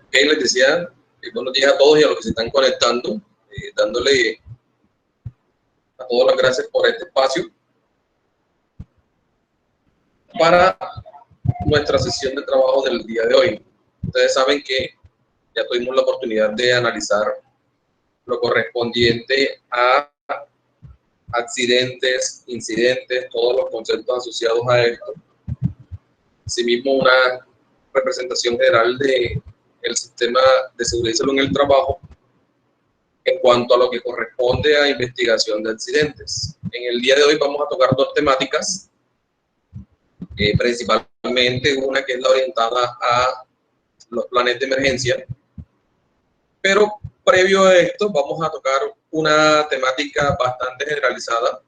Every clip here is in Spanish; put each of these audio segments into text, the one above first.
Ok, les decía buenos días a todos y a los que se están conectando, dándole a todos las gracias por este espacio para nuestra sesión de trabajo del día de hoy. Ustedes saben que ya tuvimos la oportunidad de analizar lo correspondiente a accidentes, incidentes, todos los conceptos asociados a esto. Asimismo, una representación general del sistema de seguridad y salud en el trabajo en cuanto a lo que corresponde a investigación de accidentes. En el día de hoy vamos a tocar dos temáticas, principalmente una que es la orientada a los planes de emergencia, pero previo a esto vamos a tocar una temática bastante generalizada,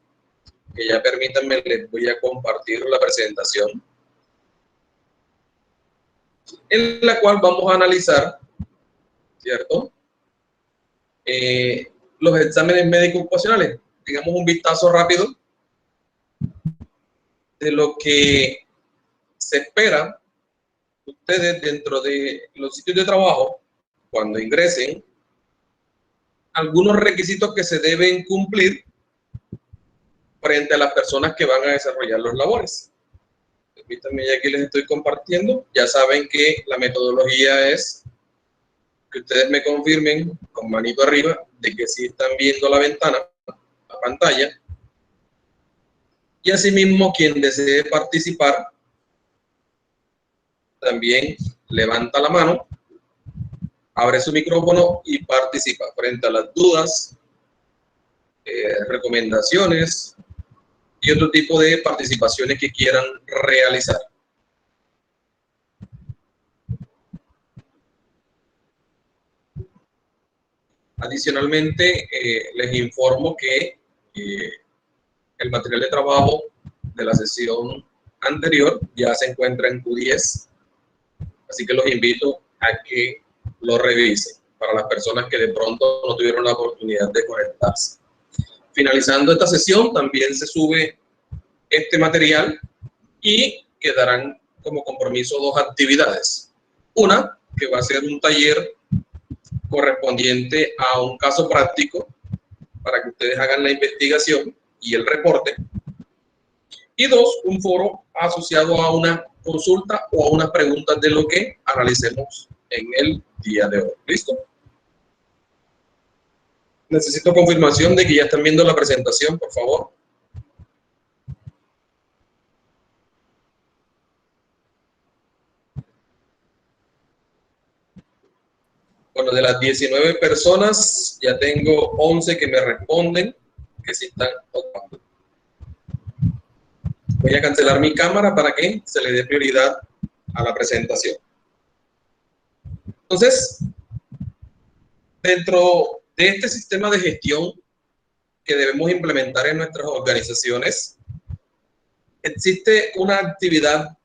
que ya permítanme, les voy a compartir la presentación, en la cual vamos a analizar, ¿cierto?, los exámenes médicos ocupacionales. Digamos un vistazo rápido de lo que se espera ustedes dentro de los sitios de trabajo cuando ingresen, algunos requisitos que se deben cumplir frente a las personas que van a desarrollar las labores. Permítanme, ya aquí les estoy compartiendo. Ya saben que la metodología es que ustedes me confirmen con manito arriba de que sí están viendo la ventana, la pantalla. Y asimismo, quien desee participar, también levanta la mano, abre su micrófono y participa frente a las dudas, recomendaciones y otro tipo de participaciones que quieran realizar. Adicionalmente, les informo que el material de trabajo de la sesión anterior ya se encuentra en Q10, así que los invito a que lo revisen para las personas que de pronto no tuvieron la oportunidad de conectarse. Finalizando esta sesión, también se sube este material y quedarán como compromiso dos actividades. Una, que va a ser un taller correspondiente a un caso práctico para que ustedes hagan la investigación y el reporte. Y dos, un foro asociado a una consulta o a unas preguntas de lo que analicemos en el día de hoy. ¿Listo? Necesito confirmación de que ya están viendo la presentación, por favor. Bueno, de las 19 personas, ya tengo 11 que me responden que sí están ocupando. Voy a cancelar mi cámara para que se le dé prioridad a la presentación. Entonces, dentro de este sistema de gestión que debemos implementar en nuestras organizaciones, existe una actividad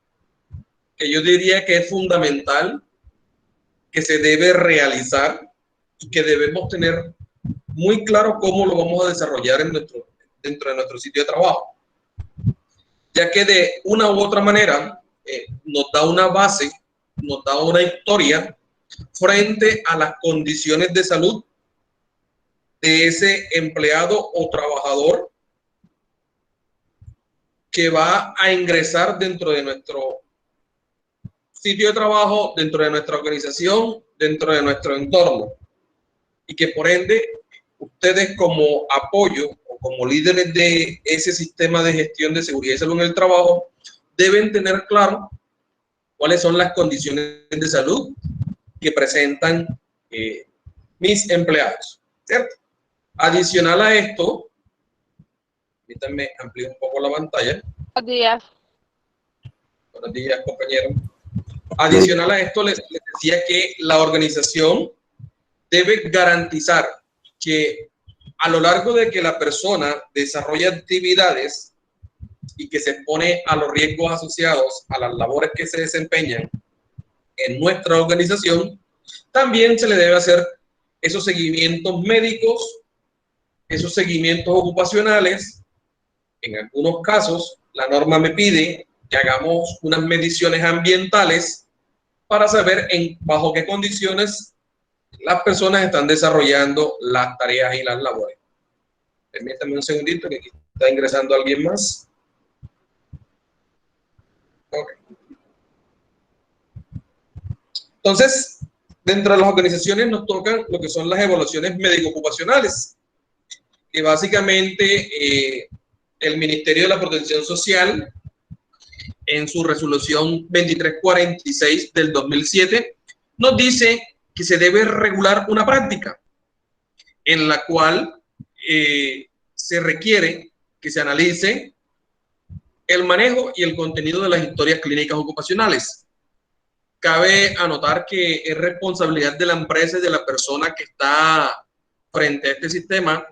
que yo diría que es fundamental, que se debe realizar y que debemos tener muy claro cómo lo vamos a desarrollar dentro de nuestro sitio de trabajo, ya que de una u otra manera nos da una base, nos da una historia frente a las condiciones de salud de ese empleado o trabajador que va a ingresar dentro de nuestro sitio de trabajo, dentro de nuestra organización, dentro de nuestro entorno, y que por ende ustedes como apoyo o como líderes de ese sistema de gestión de seguridad y salud en el trabajo deben tener claro cuáles son las condiciones de salud que presentan mis empleados, ¿cierto? Adicional a esto, permítanme ampliar un poco la pantalla. Buenos días. Buenos días, compañeros. Adicional a esto, les decía que la organización debe garantizar que a lo largo de que la persona desarrolla actividades y que se expone a los riesgos asociados a las labores que se desempeñan en nuestra organización, también se le debe hacer esos seguimientos médicos, esos seguimientos ocupacionales. En algunos casos, la norma me pide que hagamos unas mediciones ambientales para saber bajo qué condiciones las personas están desarrollando las tareas y las labores. Permítame un segundito que aquí está ingresando alguien más. Okay. Entonces, dentro de las organizaciones nos tocan lo que son las evaluaciones médico-ocupacionales, que básicamente el Ministerio de la Protección Social, en su resolución 2346 del 2007, nos dice que se debe regular una práctica en la cual se requiere que se analice el manejo y el contenido de las historias clínicas ocupacionales. Cabe anotar que es responsabilidad de la empresa y de la persona que está frente a este sistema,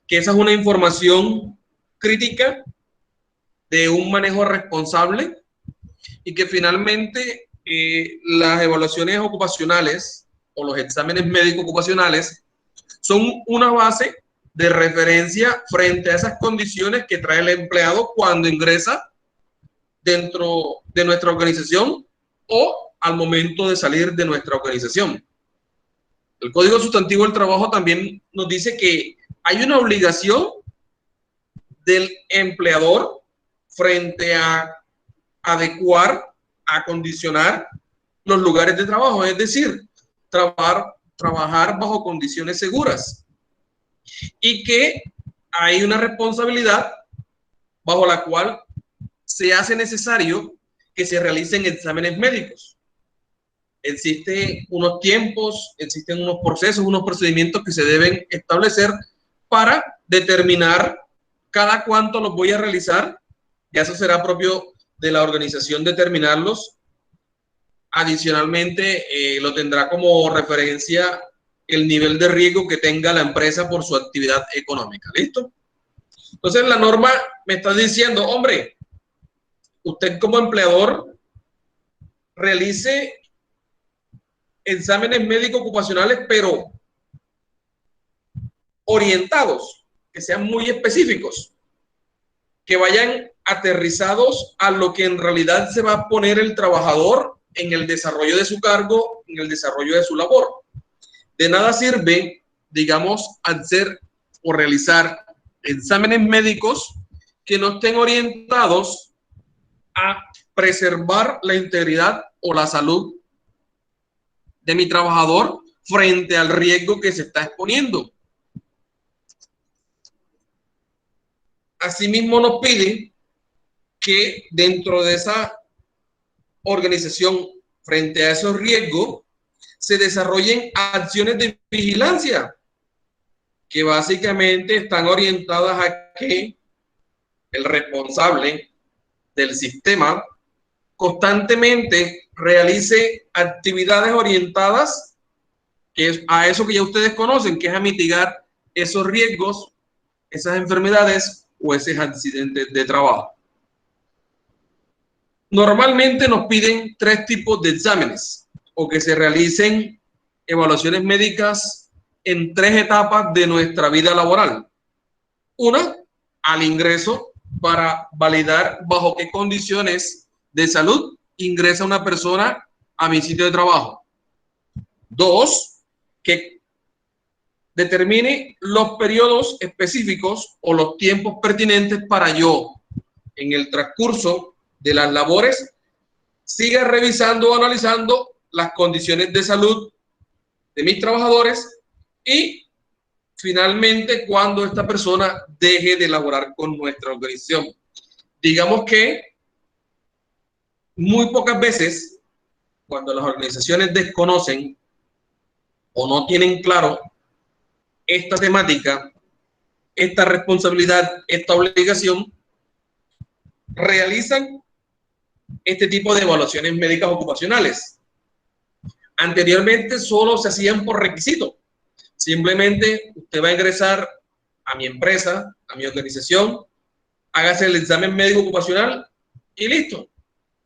que esa es una información crítica de un manejo responsable y que finalmente las evaluaciones ocupacionales o los exámenes médicos ocupacionales son una base de referencia frente a esas condiciones que trae el empleado cuando ingresa dentro de nuestra organización o al momento de salir de nuestra organización. El Código Sustantivo del Trabajo también nos dice que hay una obligación del empleador frente a adecuar, acondicionar los lugares de trabajo, es decir, trabajar bajo condiciones seguras, y que hay una responsabilidad bajo la cual se hace necesario que se realicen exámenes médicos. Existen unos tiempos, existen unos procesos, unos procedimientos que se deben establecer para determinar cada cuánto los voy a realizar. Ya eso será propio de la organización determinarlos. Adicionalmente, lo tendrá como referencia el nivel de riesgo que tenga la empresa por su actividad económica. ¿Listo? Entonces, la norma me está diciendo, hombre, usted como empleador realice exámenes médicos ocupacionales, pero orientados, que sean muy específicos, que vayan aterrizados a lo que en realidad se va a poner el trabajador en el desarrollo de su cargo, en el desarrollo de su labor. De nada sirve, digamos, hacer o realizar exámenes médicos que no estén orientados a preservar la integridad o la salud de mi trabajador frente al riesgo que se está exponiendo. Asimismo, nos piden que dentro de esa organización, frente a esos riesgos, se desarrollen acciones de vigilancia que básicamente están orientadas a que el responsable del sistema constantemente realice actividades orientadas a eso que ya ustedes conocen, que es a mitigar esos riesgos, esas enfermedades o esos accidentes de trabajo. Normalmente nos piden 3 tipos de exámenes o que se realicen evaluaciones médicas en 3 etapas de nuestra vida laboral. Una, al ingreso, para validar bajo qué condiciones de salud ingresa una persona a mi sitio de trabajo. 2, que determine los periodos específicos o los tiempos pertinentes para yo, en el transcurso de las labores, siga revisando o analizando las condiciones de salud de mis trabajadores y finalmente cuando esta persona deje de laborar con nuestra organización. Digamos que muy pocas veces, cuando las organizaciones desconocen o no tienen claro esta temática, esta responsabilidad, esta obligación, realizan este tipo de evaluaciones médicas ocupacionales. Anteriormente solo se hacían por requisito. Simplemente usted va a ingresar a mi empresa, a mi organización, hágase el examen médico ocupacional y listo.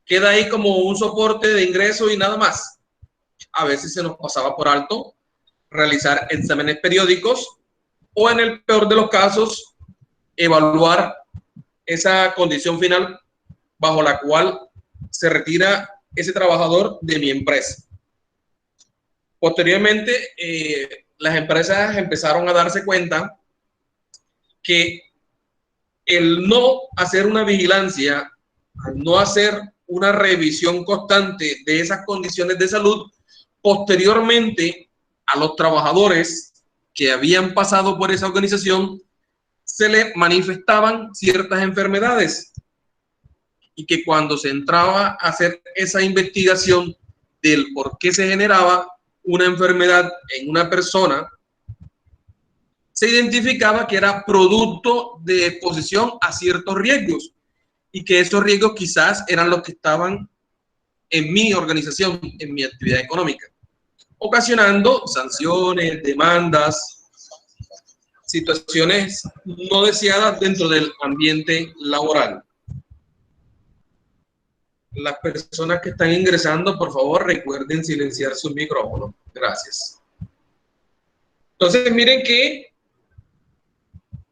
Queda ahí como un soporte de ingreso y nada más. A veces se nos pasaba por alto realizar exámenes periódicos o en el peor de los casos evaluar esa condición final bajo la cual se retira ese trabajador de mi empresa. Posteriormente, las empresas empezaron a darse cuenta que el no hacer una vigilancia, al no hacer una revisión constante de esas condiciones de salud, posteriormente a los trabajadores que habían pasado por esa organización se les manifestaban ciertas enfermedades, y que cuando se entraba a hacer esa investigación del por qué se generaba una enfermedad en una persona, se identificaba que era producto de exposición a ciertos riesgos, y que esos riesgos quizás eran los que estaban en mi organización, en mi actividad económica, ocasionando sanciones, demandas, situaciones no deseadas dentro del ambiente laboral. Las personas que están ingresando, por favor, recuerden silenciar su micrófono. Gracias. Entonces, miren que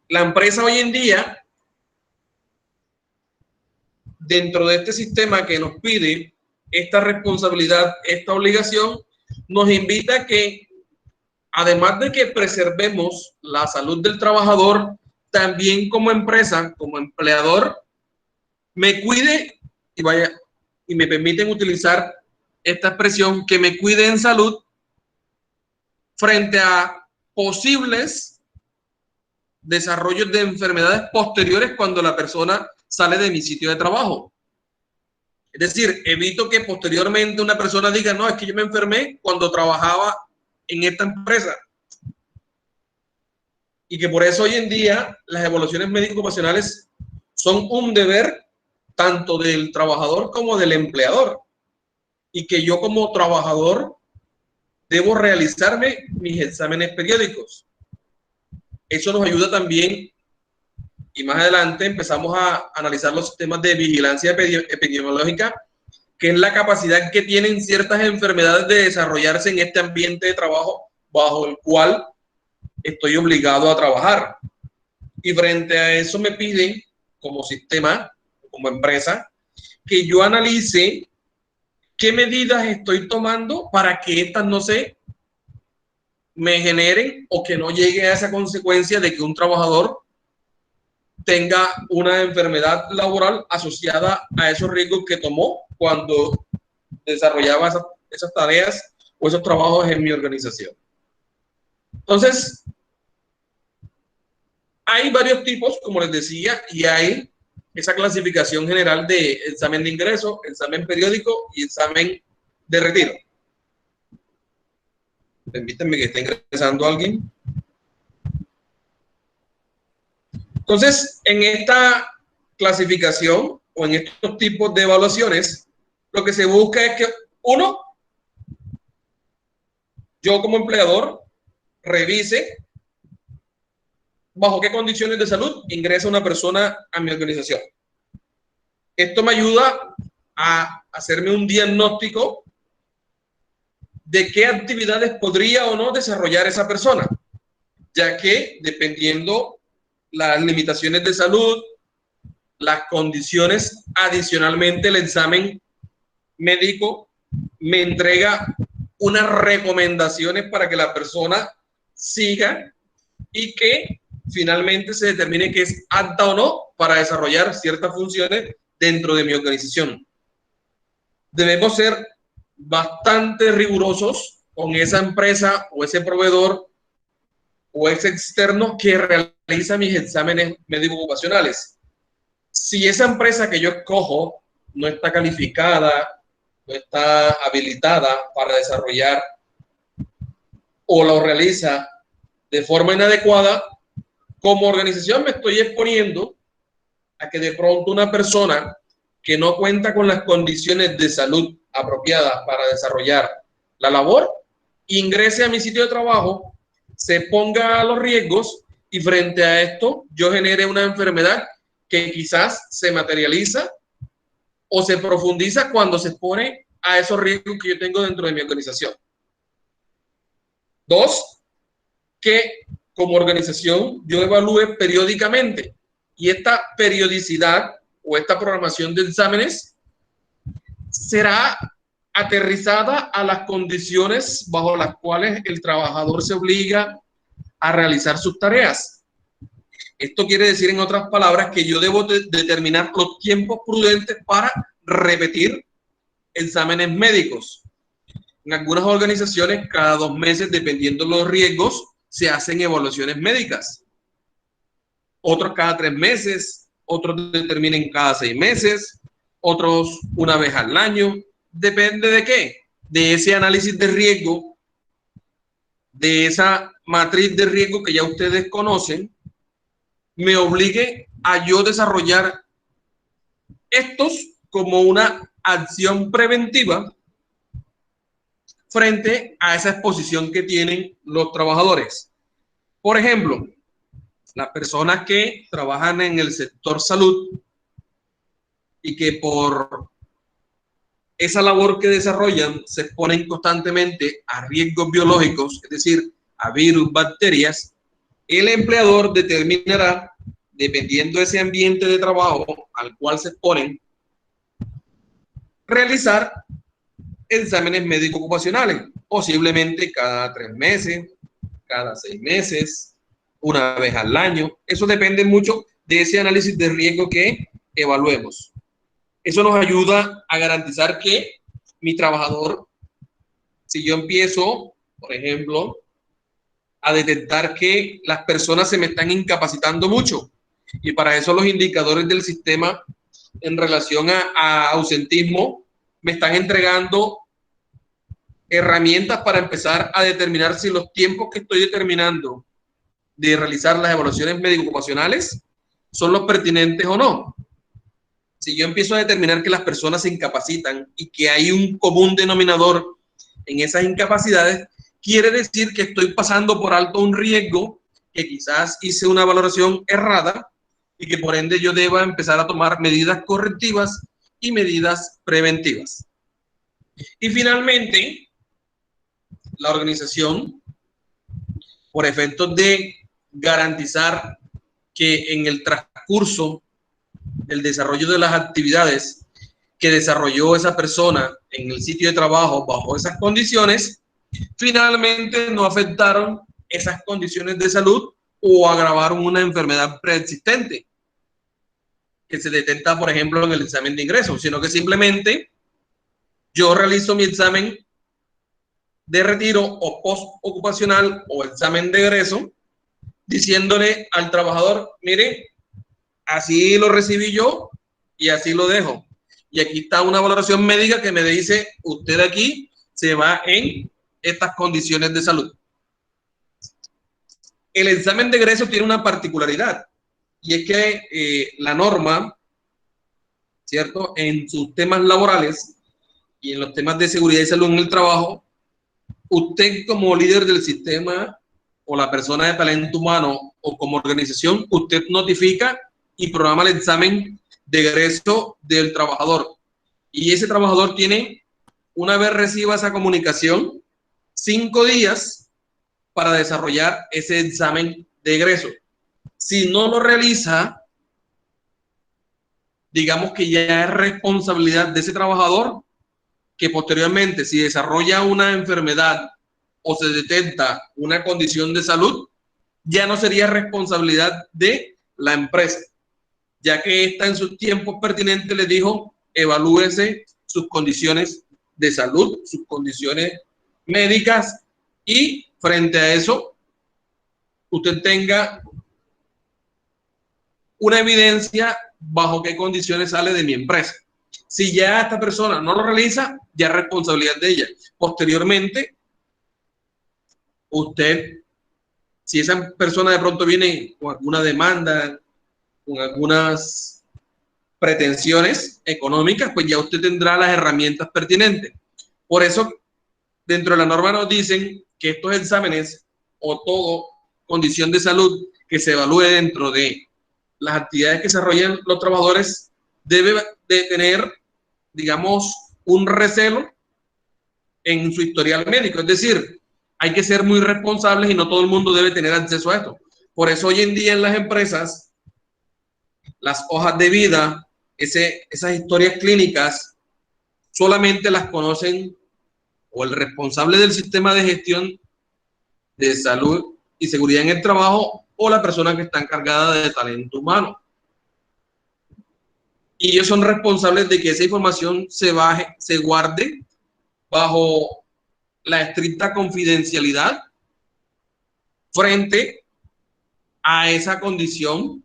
la empresa hoy en día, dentro de este sistema que nos pide esta responsabilidad, esta obligación, nos invita a que, además de que preservemos la salud del trabajador, también como empresa, como empleador, me cuide y me permiten utilizar esta expresión, que me cuide en salud frente a posibles desarrollos de enfermedades posteriores cuando la persona sale de mi sitio de trabajo. Es decir, evito que posteriormente una persona diga, no, es que yo me enfermé cuando trabajaba en esta empresa. Y que por eso hoy en día las evaluaciones médico-ocupacionales son un deber tanto del trabajador como del empleador. Y que yo como trabajador debo realizarme mis exámenes periódicos. Eso nos ayuda también, y más adelante empezamos a analizar los sistemas de vigilancia epidemiológica, que es la capacidad que tienen ciertas enfermedades de desarrollarse en este ambiente de trabajo bajo el cual estoy obligado a trabajar. Y frente a eso me piden, como sistema, como empresa, que yo analice qué medidas estoy tomando para que estas no se me generen o que no llegue a esa consecuencia de que un trabajador tenga una enfermedad laboral asociada a esos riesgos que tomó cuando desarrollaba esas tareas o esos trabajos en mi organización. Entonces, hay varios tipos, como les decía, y hay esa clasificación general de examen de ingreso, examen periódico y examen de retiro. Permítanme que esté ingresando alguien. Entonces, en esta clasificación o en estos tipos de evaluaciones, lo que se busca es que, uno, yo como empleador revise bajo qué condiciones de salud ingresa una persona a mi organización. Esto me ayuda a hacerme un diagnóstico de qué actividades podría o no desarrollar esa persona, ya que dependiendo las limitaciones de salud, las condiciones, adicionalmente el examen médico me entrega unas recomendaciones para que la persona siga y que finalmente se determine que es apta o no para desarrollar ciertas funciones dentro de mi organización. Debemos ser bastante rigurosos con esa empresa o ese proveedor o ese externo que realiza mis exámenes médico-ocupacionales. Si esa empresa que yo escojo no está calificada, no está habilitada para desarrollar o lo realiza de forma inadecuada, como organización me estoy exponiendo a que de pronto una persona que no cuenta con las condiciones de salud apropiadas para desarrollar la labor ingrese a mi sitio de trabajo, se ponga a los riesgos y frente a esto yo genere una enfermedad que quizás se materializa o se profundiza cuando se expone a esos riesgos que yo tengo dentro de mi organización. Dos, que como organización yo evalúe periódicamente, y esta periodicidad o esta programación de exámenes será aterrizada a las condiciones bajo las cuales el trabajador se obliga a realizar sus tareas. Esto quiere decir, en otras palabras, que yo debo determinar los tiempos prudentes para repetir exámenes médicos. En algunas organizaciones, cada 2 meses, dependiendo de los riesgos, se hacen evaluaciones médicas. Otros cada 3 meses, otros determinan cada 6 meses, otros una vez al año. Depende de qué, de ese análisis de riesgo, de esa matriz de riesgo que ya ustedes conocen, me obligue a yo desarrollar estos como una acción preventiva frente a esa exposición que tienen los trabajadores. Por ejemplo, las personas que trabajan en el sector salud y que por esa labor que desarrollan se exponen constantemente a riesgos biológicos, es decir, a virus, bacterias, el empleador determinará, dependiendo de ese ambiente de trabajo al cual se exponen, realizar exámenes médicos ocupacionales, posiblemente cada 3 meses, cada 6 meses, una vez al año. Eso depende mucho de ese análisis de riesgo que evaluemos. Eso nos ayuda a garantizar que mi trabajador, si yo empiezo, por ejemplo, a detectar que las personas se me están incapacitando mucho, y para eso los indicadores del sistema en relación a ausentismo me están entregando herramientas para empezar a determinar si los tiempos que estoy determinando de realizar las evaluaciones médico-ocupacionales son los pertinentes o no. Si yo empiezo a determinar que las personas se incapacitan y que hay un común denominador en esas incapacidades, quiere decir que estoy pasando por alto un riesgo, que quizás hice una valoración errada y que por ende yo deba empezar a tomar medidas correctivas y medidas preventivas. Y finalmente, la organización, por efectos de garantizar que en el transcurso del desarrollo de las actividades que desarrolló esa persona en el sitio de trabajo bajo esas condiciones, finalmente no afectaron esas condiciones de salud o agravaron una enfermedad preexistente que se detecta, por ejemplo, en el examen de ingreso, sino que simplemente yo realizo mi examen de retiro o post ocupacional o examen de egreso, diciéndole al trabajador, mire, así lo recibí yo y así lo dejo. Y aquí está una valoración médica que me dice, usted aquí se va en estas condiciones de salud. El examen de egreso tiene una particularidad, y es que la norma, ¿cierto?, en sus temas laborales y en los temas de seguridad y salud en el trabajo, usted como líder del sistema o la persona de talento humano o como organización, usted notifica y programa el examen de egreso del trabajador. Y ese trabajador tiene, una vez reciba esa comunicación, 5 días para desarrollar ese examen de egreso. Si no lo realiza, digamos que ya es responsabilidad de ese trabajador que posteriormente, si desarrolla una enfermedad o se detecta una condición de salud, ya no sería responsabilidad de la empresa, ya que ésta en sus tiempos pertinentes le dijo, evalúese sus condiciones de salud, sus condiciones médicas, y frente a eso, usted tenga una evidencia bajo qué condiciones sale de mi empresa. Si ya esta persona no lo realiza, ya es responsabilidad de ella. Posteriormente, usted, si esa persona de pronto viene con alguna demanda, con algunas pretensiones económicas, pues ya usted tendrá las herramientas pertinentes. Por eso, dentro de la norma nos dicen que estos exámenes o todo condición de salud que se evalúe dentro de las actividades que desarrollan los trabajadores debe de tener, digamos, un recelo en su historial médico. Es decir, hay que ser muy responsables y no todo el mundo debe tener acceso a esto. Por eso hoy en día en las empresas, las hojas de vida, esas historias clínicas solamente las conocen o el responsable del sistema de gestión de salud y seguridad en el trabajo o la persona que está encargada de talento humano. Y ellos son responsables de que esa información se guarde bajo la estricta confidencialidad frente a esa condición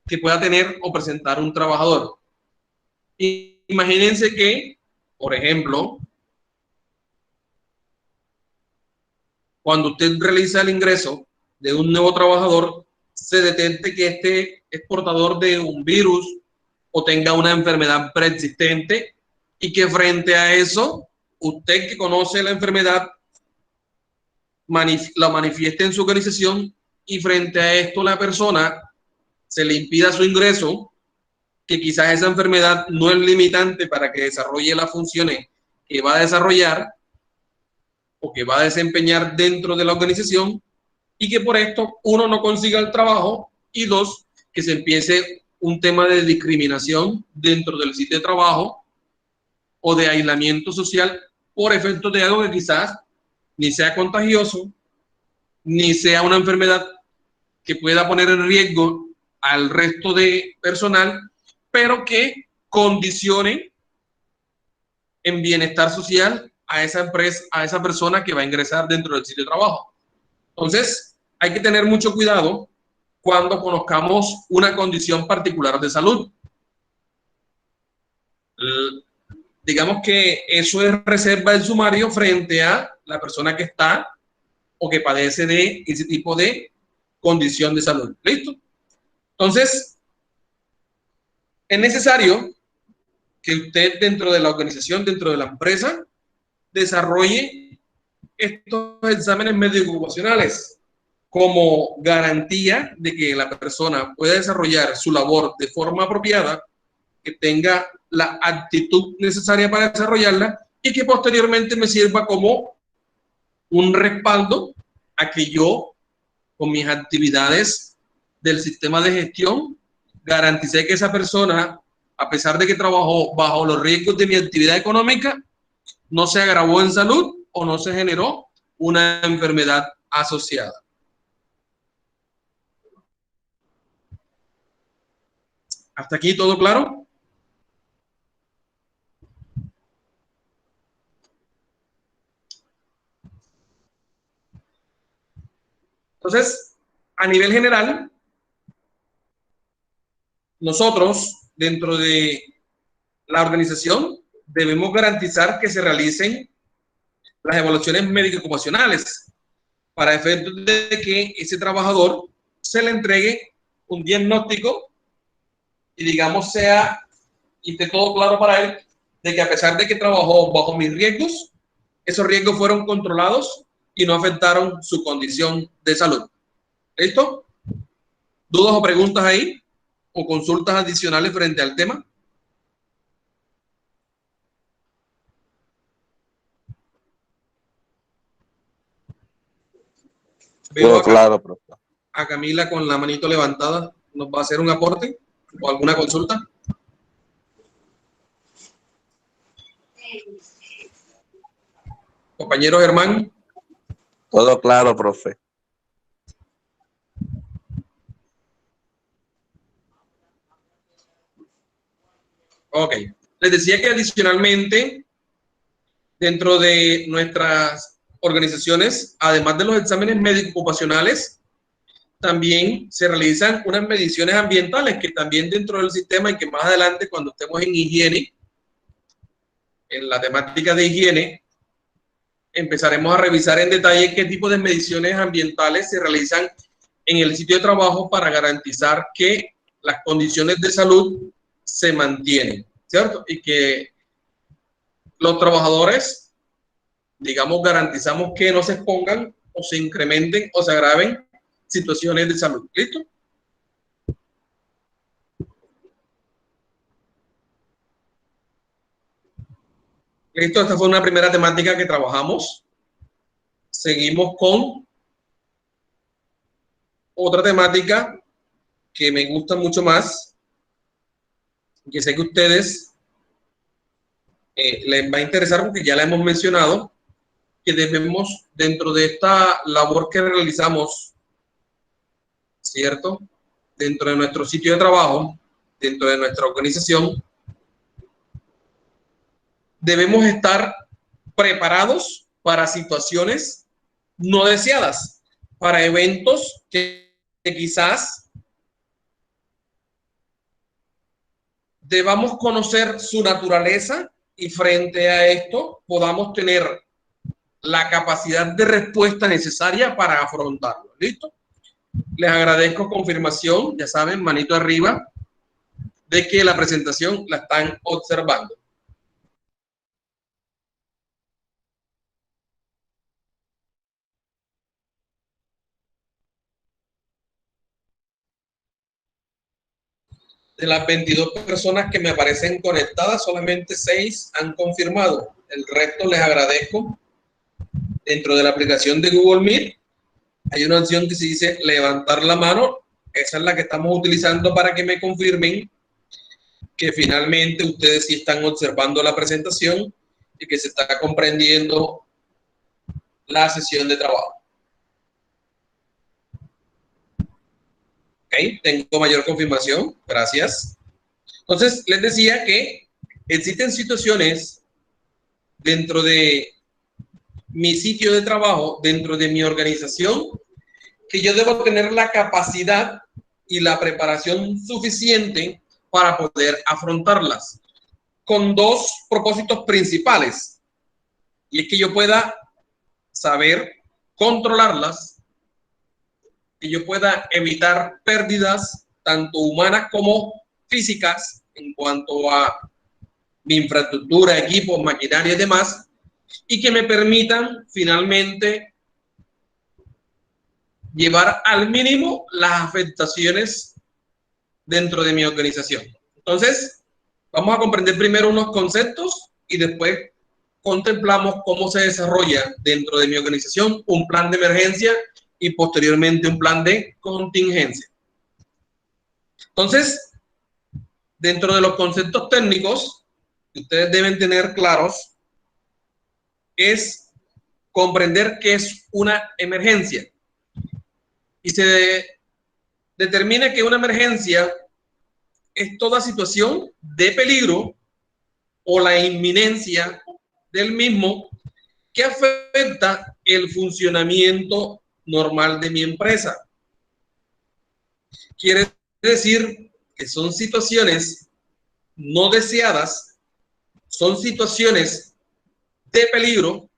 que pueda tener o presentar un trabajador. Imagínense que, por ejemplo, cuando usted realiza el ingreso de un nuevo trabajador, se detecte que este es portador de un virus o tenga una enfermedad preexistente y que frente a eso, usted que conoce la enfermedad la manifieste en su organización y frente a esto la persona se le impida su ingreso, que quizás esa enfermedad no es limitante para que desarrolle las funciones que va a desarrollar o que va a desempeñar dentro de la organización y que por esto, uno, no consiga el trabajo y dos, que se empiece un tema de discriminación dentro del sitio de trabajo o de aislamiento social por efectos de algo que quizás ni sea contagioso, ni sea una enfermedad que pueda poner en riesgo al resto de personal, pero que condicione en bienestar social a esa empresa, a esa persona que va a ingresar dentro del sitio de trabajo. Entonces, hay que tener mucho cuidado cuando conozcamos una condición particular de salud. Digamos que eso es reserva del sumario frente a la persona que está o que padece de ese tipo de condición de salud. ¿Listo? Entonces, es necesario que usted dentro de la organización, dentro de la empresa, desarrolle estos exámenes médico-ocupacionales como garantía de que la persona pueda desarrollar su labor de forma apropiada, que tenga la actitud necesaria para desarrollarla y que posteriormente me sirva como un respaldo a que yo, con mis actividades del sistema de gestión, garanticé que esa persona, a pesar de que trabajó bajo los riesgos de mi actividad económica, no se agravó en salud o no se generó una enfermedad asociada. ¿Hasta aquí todo claro? Entonces, a nivel general, nosotros, dentro de la organización, debemos garantizar que se realicen las evaluaciones médico-ocupacionales para efectos de que ese trabajador se le entregue un diagnóstico y, digamos, y esté todo claro para él de que a pesar de que trabajó bajo mis riesgos, esos riesgos fueron controlados y no afectaron su condición de salud. ¿Listo? ¿Dudas o preguntas ahí? ¿O consultas adicionales frente al tema? Veo Claro, profesor. A Camila con la manito levantada. ¿Nos va a hacer un aporte o alguna consulta? Compañero Germán. Todo claro, profe. Ok. Les decía que adicionalmente, dentro de nuestras organizaciones, además de los exámenes médico-ocupacionales, también se realizan unas mediciones ambientales que también dentro del sistema y que más adelante cuando estemos en higiene, en la temática de higiene, empezaremos a revisar en detalle qué tipo de mediciones ambientales se realizan en el sitio de trabajo para garantizar que las condiciones de salud se mantienen, ¿cierto? Y que los trabajadores, digamos, garantizamos que no se expongan o se incrementen o se agraven situaciones de salud. ¿Listo? Listo, esta fue una primera temática que trabajamos. Seguimos con otra temática que me gusta mucho más, que sé que ustedes les va a interesar porque ya la hemos mencionado, que debemos, dentro de esta labor que realizamos, ¿cierto? Dentro de nuestro sitio de trabajo, dentro de nuestra organización, debemos estar preparados para situaciones no deseadas, para eventos que quizás debamos conocer su naturaleza y frente a esto podamos tener la capacidad de respuesta necesaria para afrontarlo. ¿Listo? Les agradezco confirmación, ya saben, manito arriba, de que la presentación la están observando. De las 22 personas que me aparecen conectadas, solamente 6 han confirmado. El resto les agradezco. Dentro de la aplicación de Google Meet hay una opción que se dice levantar la mano. Esa es la que estamos utilizando para que me confirmen que finalmente ustedes sí están observando la presentación y que se está comprendiendo la sesión de trabajo. Ok, tengo mayor confirmación. Gracias. Entonces, les decía que existen situaciones dentro de mi sitio de trabajo, dentro de mi organización, que yo debo tener la capacidad y la preparación suficiente para poder afrontarlas, con dos propósitos principales. Y es que yo pueda saber controlarlas, que yo pueda evitar pérdidas, tanto humanas como físicas, en cuanto a mi infraestructura, equipos, maquinaria y demás, y que me permitan finalmente llevar al mínimo las afectaciones dentro de mi organización. Entonces, vamos a comprender primero unos conceptos y después contemplamos cómo se desarrolla dentro de mi organización un plan de emergencia y posteriormente un plan de contingencia. Entonces, dentro de los conceptos técnicos que ustedes deben tener claros, es comprender qué es una emergencia. Y se determina que una emergencia es toda situación de peligro o la inminencia del mismo que afecta el funcionamiento normal de mi empresa. Quiere decir que son situaciones no deseadas, son situaciones de peligro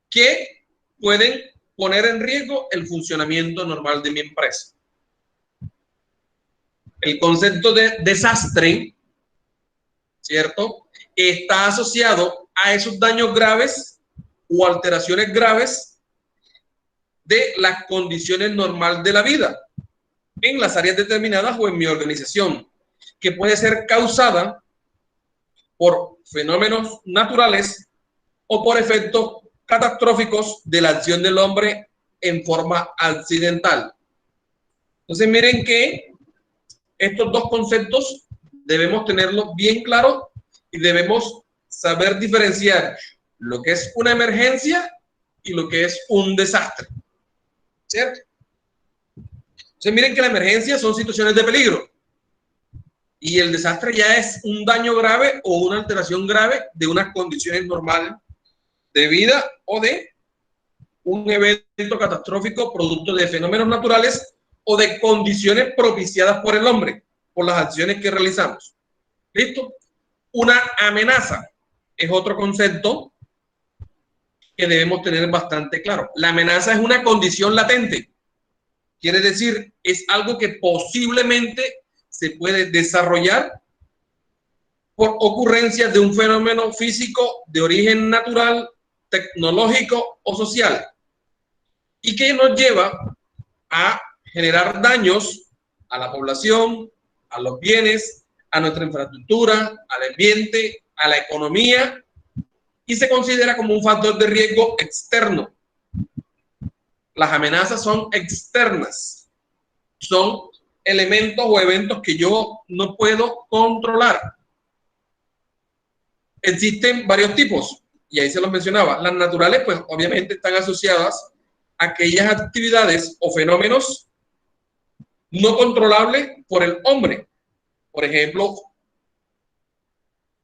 que pueden poner en riesgo el funcionamiento normal de mi empresa. El concepto de desastre, ¿cierto?, está asociado a esos daños graves o alteraciones graves de las condiciones normales de la vida en las áreas determinadas o en mi organización, que puede ser causada por fenómenos naturales o por efectos catastróficos de la acción del hombre en forma accidental. Entonces, miren que estos dos conceptos debemos tenerlos bien claros y debemos saber diferenciar lo que es una emergencia y lo que es un desastre, ¿cierto? Entonces, miren que la emergencia son situaciones de peligro y el desastre ya es un daño grave o una alteración grave de unas condiciones normales de vida o de un evento catastrófico producto de fenómenos naturales o de condiciones propiciadas por el hombre, por las acciones que realizamos. ¿Listo? Una amenaza es otro concepto que debemos tener bastante claro. La amenaza es una condición latente. Quiere decir, es algo que posiblemente se puede desarrollar por ocurrencias de un fenómeno físico de origen natural, tecnológico o social, y que nos lleva a generar daños a la población, a los bienes, a nuestra infraestructura, al ambiente, a la economía, y se considera como un factor de riesgo externo. Las amenazas son externas, son elementos o eventos que yo no puedo controlar. existen varios tipos, y ahí se los mencionaba. Las naturales, pues obviamente están asociadas a aquellas actividades o fenómenos no controlables por el hombre. Por ejemplo,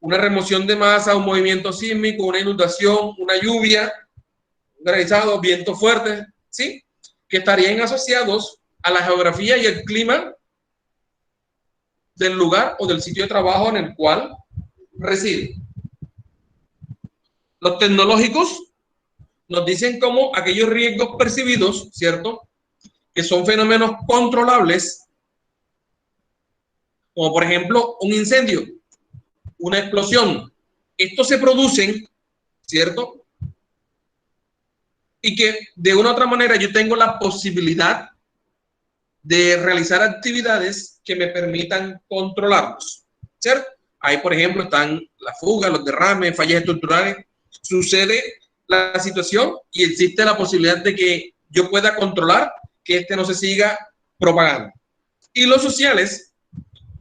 una remoción de masa, un movimiento sísmico, una inundación, una lluvia, un granizado, vientos fuertes, ¿sí? Que estarían asociados a la geografía y el clima del lugar o del sitio de trabajo en el cual reside. Los tecnológicos nos dicen como aquellos riesgos percibidos, ¿cierto? Que son fenómenos controlables, como por ejemplo un incendio, una explosión. Estos se producen, ¿cierto? Y que de una u otra manera yo tengo la posibilidad de realizar actividades que me permitan controlarlos, ¿cierto? Ahí, por ejemplo, están las fugas, los derrames, fallas estructurales. Sucede la situación y existe la posibilidad de que yo pueda controlar que este no se siga propagando. Y los sociales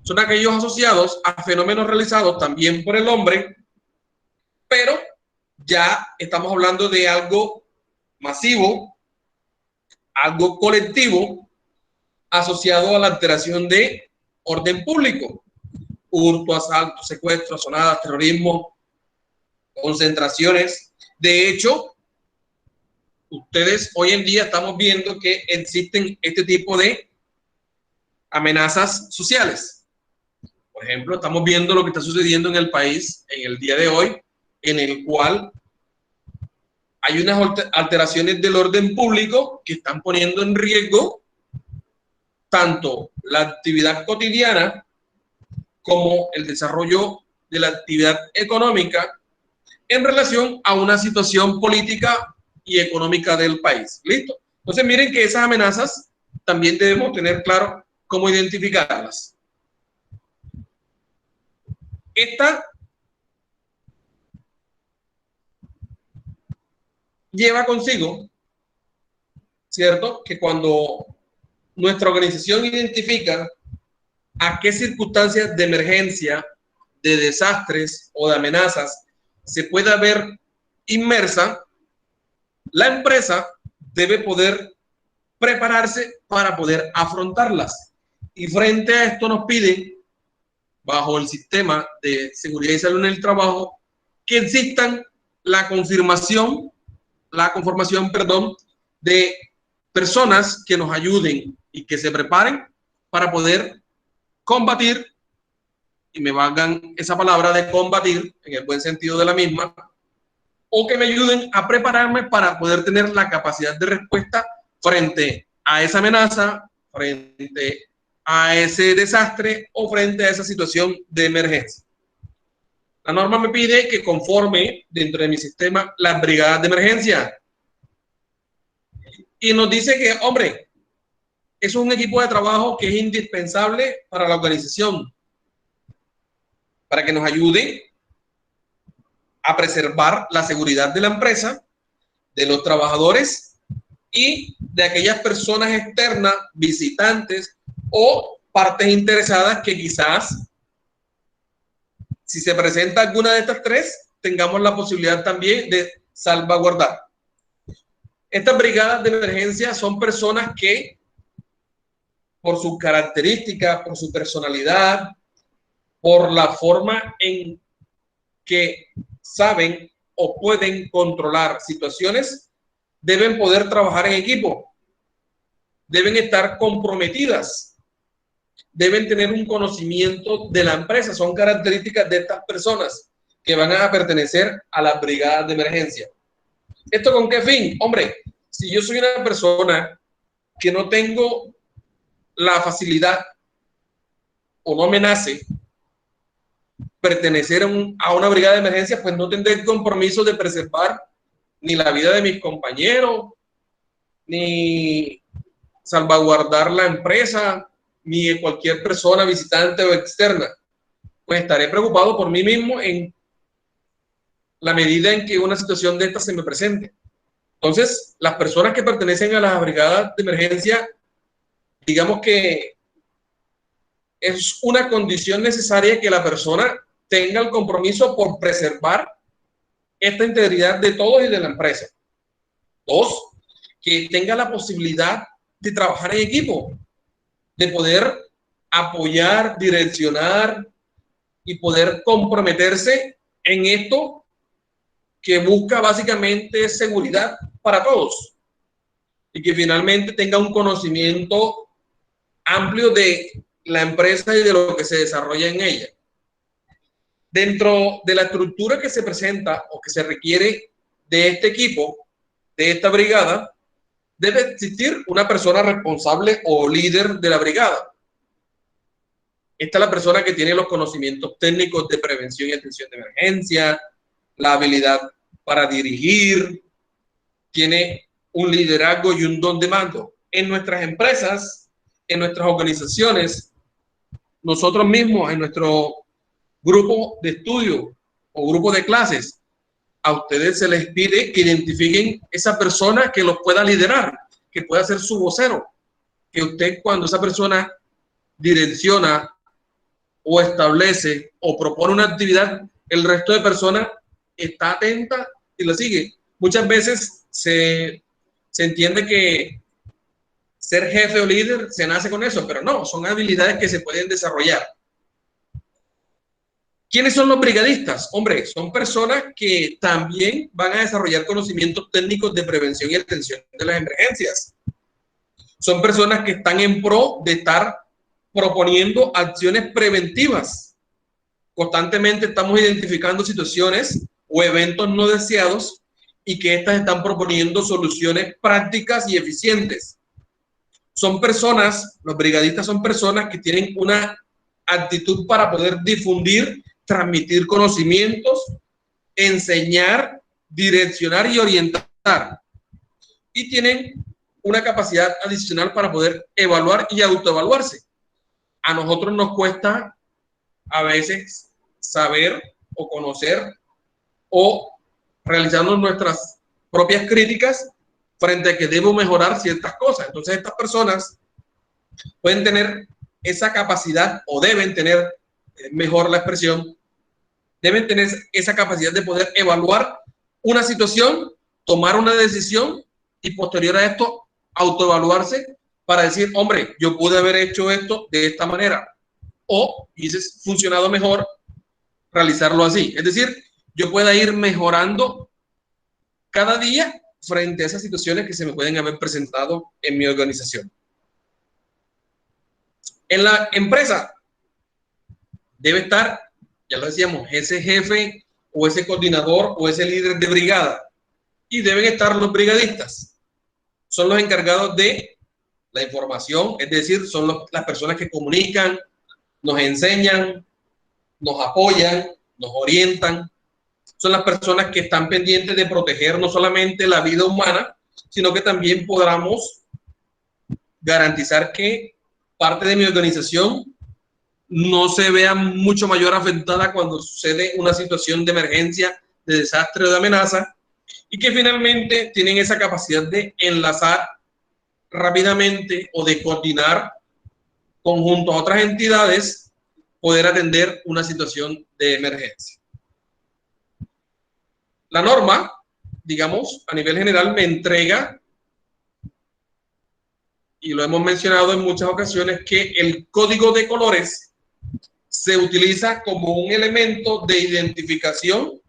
son aquellos asociados a fenómenos realizados también por el hombre, pero ya estamos hablando de algo masivo, algo colectivo, asociado a la alteración de orden público, hurto, asalto, secuestro, asonadas, terrorismo, concentraciones. De hecho, ustedes hoy en día estamos viendo que existen este tipo de amenazas sociales. Por ejemplo, estamos viendo lo que está sucediendo en el país en el día de hoy, en el cual hay unas alteraciones del orden público que están poniendo en riesgo tanto la actividad cotidiana como el desarrollo de la actividad económica en relación a una situación política y económica del país. ¿Listo? Entonces miren que esas amenazas también debemos tener claro cómo identificarlas. Esta lleva consigo, ¿cierto?, que cuando nuestra organización identifica a qué circunstancias de emergencia, de desastres o de amenazas se pueda ver inmersa, la empresa debe poder prepararse para poder afrontarlas. Y frente a esto nos piden, bajo el sistema de seguridad y salud en el trabajo, que existan la conformación, de personas que nos ayuden y que se preparen para poder combatir, y me valgan esa palabra de combatir en el buen sentido de la misma, o que me ayuden a prepararme para poder tener la capacidad de respuesta frente a esa amenaza, frente a ese desastre o frente a esa situación de emergencia. La norma me pide que conforme dentro de mi sistema las brigadas de emergencia. Y nos dice que, hombre, eso es un equipo de trabajo que es indispensable para la organización, para que nos ayude a preservar la seguridad de la empresa, de los trabajadores y de aquellas personas externas, visitantes o partes interesadas que quizás, si se presenta alguna de estas tres, tengamos la posibilidad también de salvaguardar. Estas brigadas de emergencia son personas que, por sus características, por su personalidad, por la forma en que saben o pueden controlar situaciones, deben poder trabajar en equipo, deben estar comprometidas, deben tener un conocimiento de la empresa. Son características de estas personas que van a pertenecer a las brigadas de emergencia. ¿Esto con qué fin? Hombre, si yo soy una persona que no tengo la facilidad o no me nace pertenecer a una brigada de emergencia, pues no tendré el compromiso de preservar ni la vida de mis compañeros, ni salvaguardar la empresa, ni de cualquier persona visitante o externa. Pues estaré preocupado por mí mismo en la medida en que una situación de esta se me presente. Entonces, las personas que pertenecen a las brigadas de emergencia, digamos que es una condición necesaria que la persona tenga el compromiso por preservar esta integridad de todos y de la empresa. 2, que tenga la posibilidad de trabajar en equipo, de poder apoyar, direccionar y poder comprometerse en esto que busca básicamente seguridad para todos y que finalmente tenga un conocimiento amplio de la empresa y de lo que se desarrolla en ella. Dentro de la estructura que se presenta o que se requiere de este equipo, de esta brigada, debe existir una persona responsable o líder de la brigada. Esta es la persona que tiene los conocimientos técnicos de prevención y atención de emergencia, la habilidad para dirigir, tiene un liderazgo y un don de mando. En nuestras empresas, en nuestras organizaciones, nosotros mismos, en nuestro grupo de estudio o grupo de clases, a ustedes se les pide que identifiquen esa persona que los pueda liderar, que pueda ser su vocero, que usted cuando esa persona direcciona o establece o propone una actividad, el resto de personas está atenta y la sigue. Muchas veces se entiende que ser jefe o líder se nace con eso, pero no, son habilidades que se pueden desarrollar. ¿Quiénes son los brigadistas? Hombre, son personas que también van a desarrollar conocimientos técnicos de prevención y atención de las emergencias. Son personas que están en pro de estar proponiendo acciones preventivas. Constantemente estamos identificando situaciones o eventos no deseados y que estas están proponiendo soluciones prácticas y eficientes. Son personas, los brigadistas son personas que tienen una actitud para poder difundir, transmitir conocimientos, enseñar, direccionar y orientar. Y tienen una capacidad adicional para poder evaluar y autoevaluarse. A nosotros nos cuesta a veces saber o conocer o realizarnos nuestras propias críticas frente a que debo mejorar ciertas cosas. Entonces estas personas pueden tener esa capacidad o deben tener, mejor la expresión, deben tener esa capacidad de poder evaluar una situación, tomar una decisión y posterior a esto autoevaluarse para decir, hombre, yo pude haber hecho esto de esta manera o hubiese funcionado mejor realizarlo así. Es decir, yo pueda ir mejorando cada día frente a esas situaciones que se me pueden haber presentado en mi organización. En la empresa debe estar, ya lo decíamos, ese jefe o ese coordinador o ese líder de brigada, y deben estar los brigadistas. Son los encargados de la información, es decir, son las personas que comunican, nos enseñan, nos apoyan, nos orientan. Son las personas que están pendientes de proteger no solamente la vida humana, sino que también podamos garantizar que parte de mi organización no se vea mucho mayor afectada cuando sucede una situación de emergencia, de desastre o de amenaza, y que finalmente tienen esa capacidad de enlazar rápidamente o de coordinar conjunto a otras entidades, poder atender una situación de emergencia. La norma, digamos, a nivel general me entrega, y lo hemos mencionado en muchas ocasiones, que el código de colores se utiliza como un elemento de identificación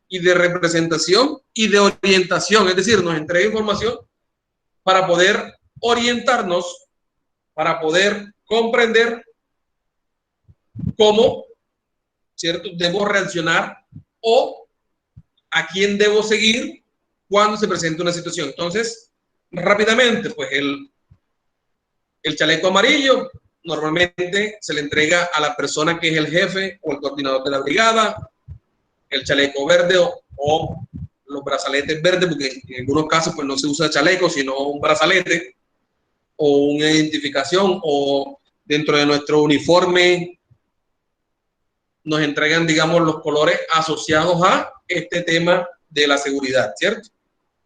y de representación y de orientación, es decir, nos entrega información para poder orientarnos, para poder comprender cómo, ¿cierto?, debo reaccionar o a quién debo seguir cuando se presente una situación. Entonces, rápidamente, pues el chaleco amarillo normalmente se le entrega a la persona que es el jefe o el coordinador de la brigada, el chaleco verde o los brazaletes verdes, porque en algunos casos pues no se usa chaleco, sino un brazalete o una identificación, o dentro de nuestro uniforme nos entregan, digamos, los colores asociados a este tema de la seguridad, ¿cierto?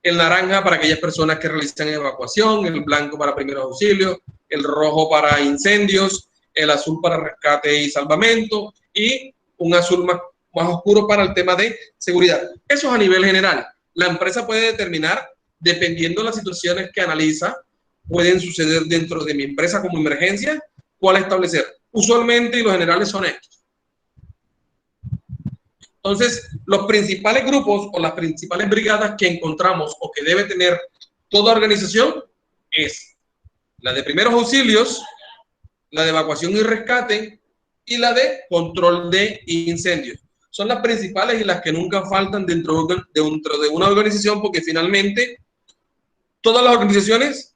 El naranja para aquellas personas que realizan evacuación, el blanco para primeros auxilios, el rojo para incendios, el azul para rescate y salvamento, y un azul más oscuro para el tema de seguridad. Eso es a nivel general. La empresa puede determinar, dependiendo de las situaciones que analiza, pueden suceder dentro de mi empresa como emergencia, cuál establecer. Usualmente y los generales son estos. Entonces, los principales grupos o las principales brigadas que encontramos o que debe tener toda organización es la de primeros auxilios, la de evacuación y rescate y la de control de incendios. Son las principales y las que nunca faltan dentro de una organización, porque finalmente todas las organizaciones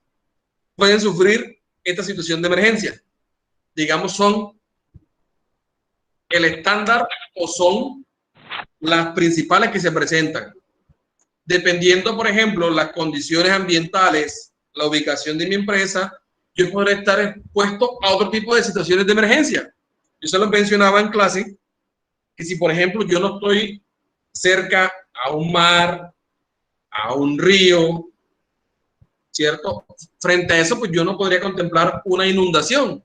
pueden sufrir esta situación de emergencia. Digamos, son el estándar o son las principales que se presentan. Dependiendo, por ejemplo, las condiciones ambientales, la ubicación de mi empresa, yo podré estar expuesto a otro tipo de situaciones de emergencia. Yo se lo mencionaba en clase, que si, por ejemplo, yo no estoy cerca a un mar, a un río, ¿cierto? Frente a eso, pues yo no podría contemplar una inundación.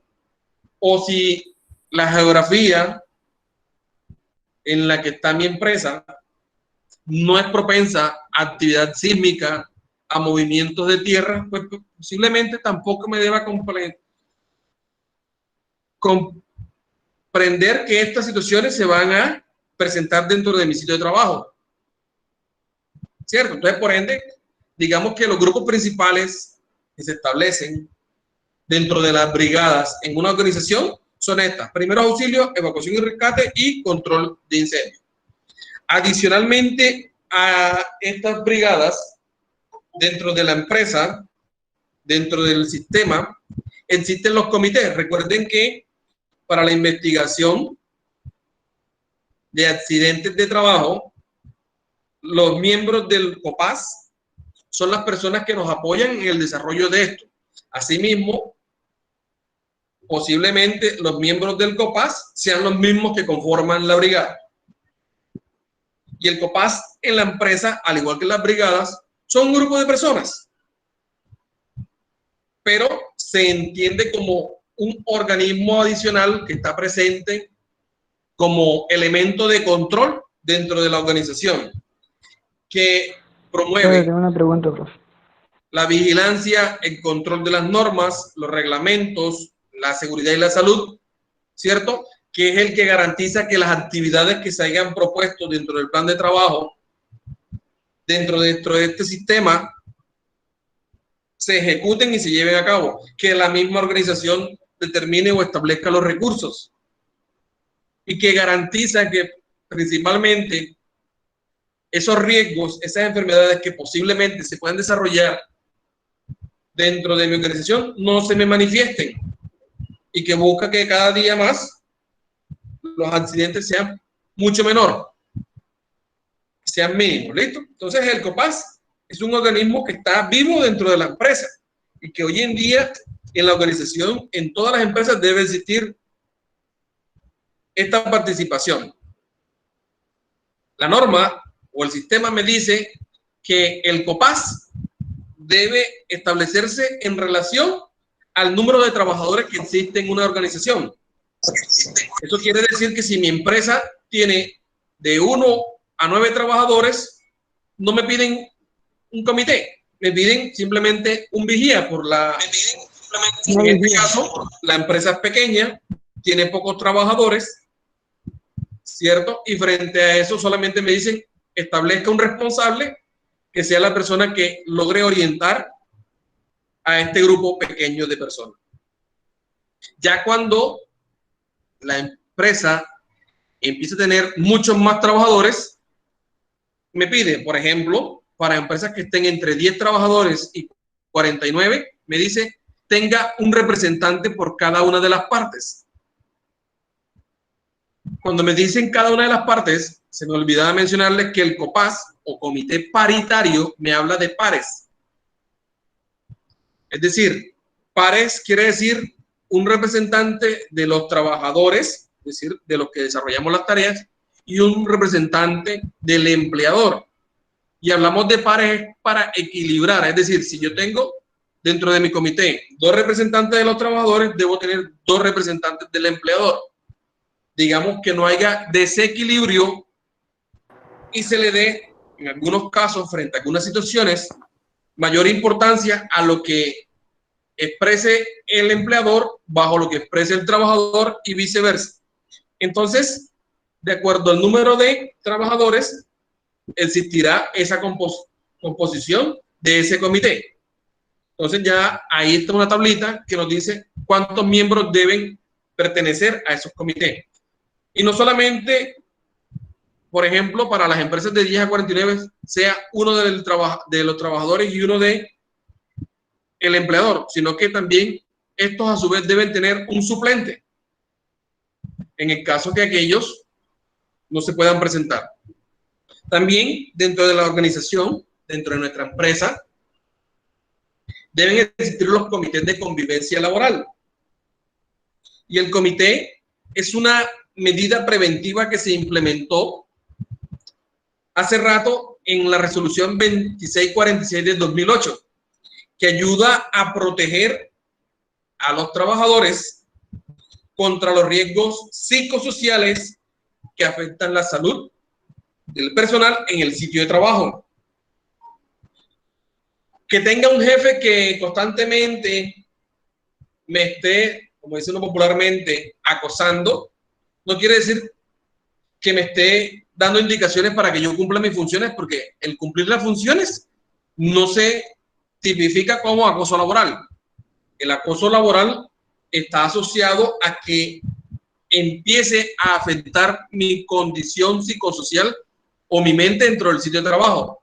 O si la geografía en la que está mi empresa no es propensa a actividad sísmica, a movimientos de tierra, pues posiblemente tampoco me deba comprender que estas situaciones se van a presentar dentro de mi sitio de trabajo. ¿Cierto? Entonces, por ende, digamos que los grupos principales que se establecen dentro de las brigadas en una organización son estas: primeros auxilios, evacuación y rescate y control de incendios. Adicionalmente a estas brigadas, dentro de la empresa, dentro del sistema, existen los comités. Recuerden que para la investigación de accidentes de trabajo, los miembros del COPAS son las personas que nos apoyan en el desarrollo de esto. Asimismo, posiblemente los miembros del COPAS sean los mismos que conforman la brigada. Y el COPAS en la empresa, al igual que las brigadas, son un grupo de personas, pero se entiende como un organismo adicional que está presente como elemento de control dentro de la organización, que promueve una pregunta, profe. La vigilancia, el control de las normas, los reglamentos, la seguridad y la salud, ¿cierto? Que es el que garantiza que las actividades que se hayan propuesto dentro del plan de trabajo, dentro de este sistema, se ejecuten y se lleven a cabo, que la misma organización determine o establezca los recursos y que garantiza que principalmente esos riesgos, esas enfermedades que posiblemente se puedan desarrollar dentro de mi organización no se me manifiesten, y que busca que cada día más los accidentes sean mucho menor, sean mínimos. ¿Listo? Entonces el COPAS es un organismo que está vivo dentro de la empresa y que hoy en día en la organización, en todas las empresas debe existir esta participación. La norma o el sistema me dice que el COPAS debe establecerse en relación al número de trabajadores que existe en una organización. Eso quiere decir que si mi empresa tiene de 1 a 9 trabajadores, no me piden un comité, me piden simplemente un vigía en este caso, la empresa es pequeña, tiene pocos trabajadores, ¿cierto? Y frente a eso solamente me dicen, establezca un responsable que sea la persona que logre orientar a este grupo pequeño de personas. Ya cuando la empresa empieza a tener muchos más trabajadores, me pide, por ejemplo, para empresas que estén entre 10 trabajadores y 49, me dice, tenga un representante por cada una de las partes. Cuando me dicen cada una de las partes, se me olvidaba mencionarles que el COPAS o comité paritario me habla de pares. Es decir, pares quiere decir un representante de los trabajadores, es decir, de los que desarrollamos las tareas, y un representante del empleador. Y hablamos de pares para equilibrar, es decir, si yo tengo dentro de mi comité 2 representantes de los trabajadores, debo tener 2 representantes del empleador. digamos que no haya desequilibrio y se le dé, en algunos casos, frente a algunas situaciones, mayor importancia a lo que exprese el empleador bajo lo que exprese el trabajador y viceversa. Entonces, de acuerdo al número de trabajadores, existirá esa composición de ese comité. Entonces ya ahí está una tablita que nos dice cuántos miembros deben pertenecer a esos comités. Y no solamente, por ejemplo, para las empresas de 10 a 49, sea uno de los trabajadores y uno de el empleador, sino que también estos a su vez deben tener un suplente en el caso que aquellos no se puedan presentar. También dentro de la organización, dentro de nuestra empresa, deben existir los comités de convivencia laboral. Y el comité es una medida preventiva que se implementó hace rato en la resolución 2646 del 2008, que ayuda a proteger a los trabajadores contra los riesgos psicosociales que afectan la salud del personal en el sitio de trabajo. Que tenga un jefe que constantemente me esté, como dicen popularmente, acosando, no quiere decir que me esté dando indicaciones para que yo cumpla mis funciones, porque el cumplir las funciones no se tipifica como acoso laboral. El acoso laboral está asociado a que empiece a afectar mi condición psicosocial o mi mente dentro del sitio de trabajo,